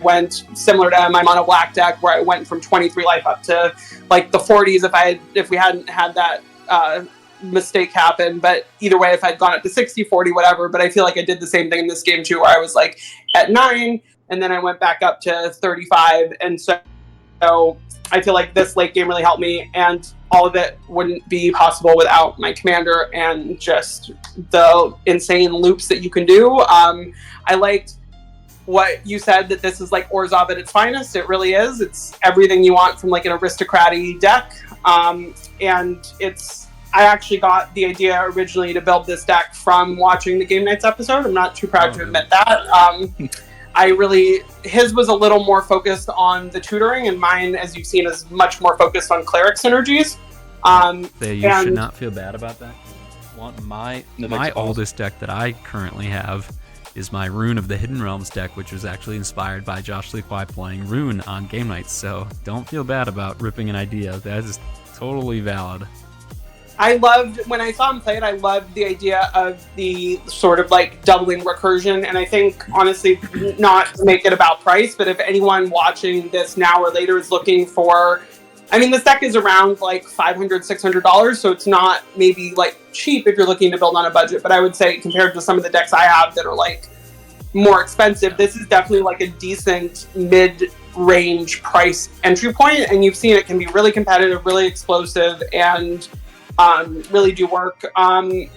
went similar to my mono black deck, where I went from 23 life up to like the 40s if we hadn't had that mistake happen. But either way, if I'd gone up to 60, 40, whatever. But I feel like I did the same thing in this game too, where I was like at 9, and then I went back up to 35. And so I feel like this late game really helped me, and all of it wouldn't be possible without my commander and just the insane loops that you can do. I liked what you said, that this is like Orzhov at its finest. It really is. It's everything you want from like an aristocrat-y deck. And I actually got the idea originally to build this deck from watching the Game Nights episode. I'm not too proud to admit that. His was a little more focused on the tutoring, and mine, as you've seen, is much more focused on cleric synergies. You should not feel bad about that. My oldest deck that I currently have is my Rune of the Hidden Realms deck, which was actually inspired by Josh Lee Kwai playing Rune on Game Nights. So don't feel bad about ripping an idea. That is totally valid. I loved, when I saw him play it, I loved the idea of the sort of like doubling recursion. And I think, honestly, not to make it about price, but if anyone watching this now or later is looking for, I mean, this deck is around like $500, $600, so it's not maybe like cheap if you're looking to build on a budget. But I would say compared to some of the decks I have that are like more expensive, this is definitely like a decent mid-range price entry point. And you've seen it can be really competitive, really explosive, and really do work. I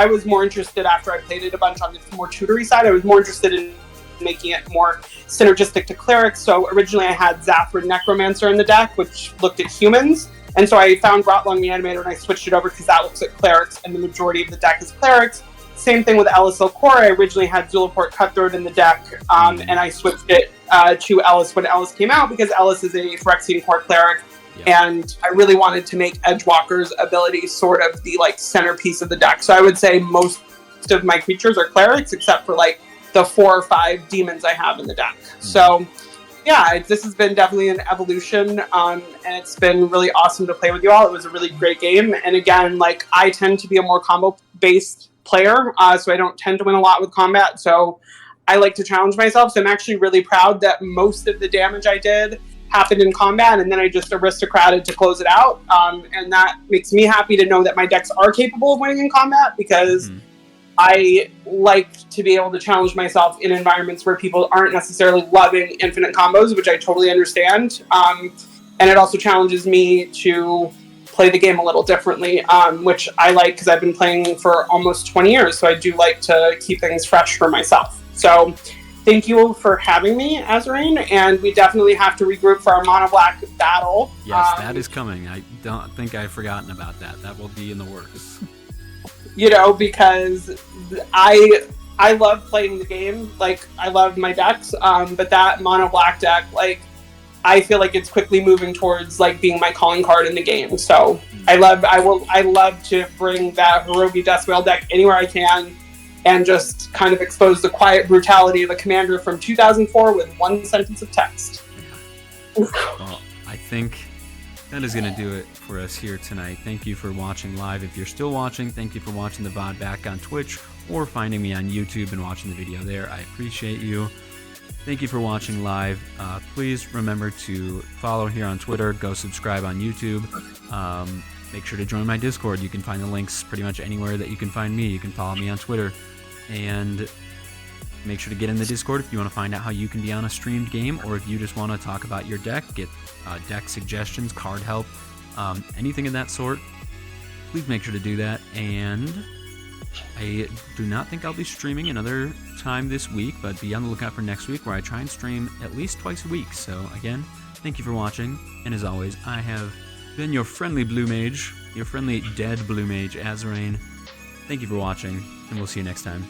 was more interested after I played it a bunch on the more tutory side. I was more interested in making it more synergistic to clerics. So originally I had Zathrid Necromancer in the deck, which looked at humans. And so I found Rotlung Reanimator and I switched it over because that looks at clerics, and the majority of the deck is clerics. Same thing with Elisel Core. I originally had Zulaport Cutthroat in the deck, and I switched it to Ellis when Ellis came out, because Ellis is a Phyrexian Core cleric. And I really wanted to make Edgewalker's ability sort of the like centerpiece of the deck. So I would say most of my creatures are clerics, except for like the 4 or 5 demons I have in the deck. So yeah, this has been definitely an evolution, and it's been really awesome to play with you all. It was a really great game. And again, like I tend to be a more combo-based player, so I don't tend to win a lot with combat. So I like to challenge myself. So I'm actually really proud that most of the damage I did happened in combat, and then I just aristocrated to close it out. And that makes me happy to know that my decks are capable of winning in combat, because I like to be able to challenge myself in environments where people aren't necessarily loving infinite combos, which I totally understand. And it also challenges me to play the game a little differently, which I like because I've been playing for almost 20 years. So I do like to keep things fresh for myself. So thank you for having me, Azoreign, and we definitely have to regroup for our Mono Black battle. Yes, that is coming. I don't think I've forgotten about that. That will be in the works. You know, because I love playing the game. Like, I love my decks, but that Mono Black deck, like, I feel like it's quickly moving towards like being my calling card in the game. So I love to bring that Hirogi Deathwhale deck anywhere I can, and just kind of expose the quiet brutality of a commander from 2004 with one sentence of text. Well, I think that is going to do it for us here tonight. Thank you for watching live. If you're still watching, thank you for watching the VOD back on Twitch or finding me on YouTube and watching the video there. I appreciate you. Thank you for watching live. Please remember to follow here on Twitter. Go subscribe on YouTube. Make sure to join my Discord. You can find the links pretty much anywhere that you can find me. You can follow me on Twitter. And make sure to get in the Discord if you want to find out how you can be on a streamed game, or if you just want to talk about your deck, get deck suggestions, card help, anything of that sort. Please make sure to do that. And I do not think I'll be streaming another time this week, but be on the lookout for next week, where I try and stream at least twice a week. So again, thank you for watching, and as always, I have been your friendly blue mage, your friendly dead blue mage, Azoreign. Thank you for watching, and we'll see you next time.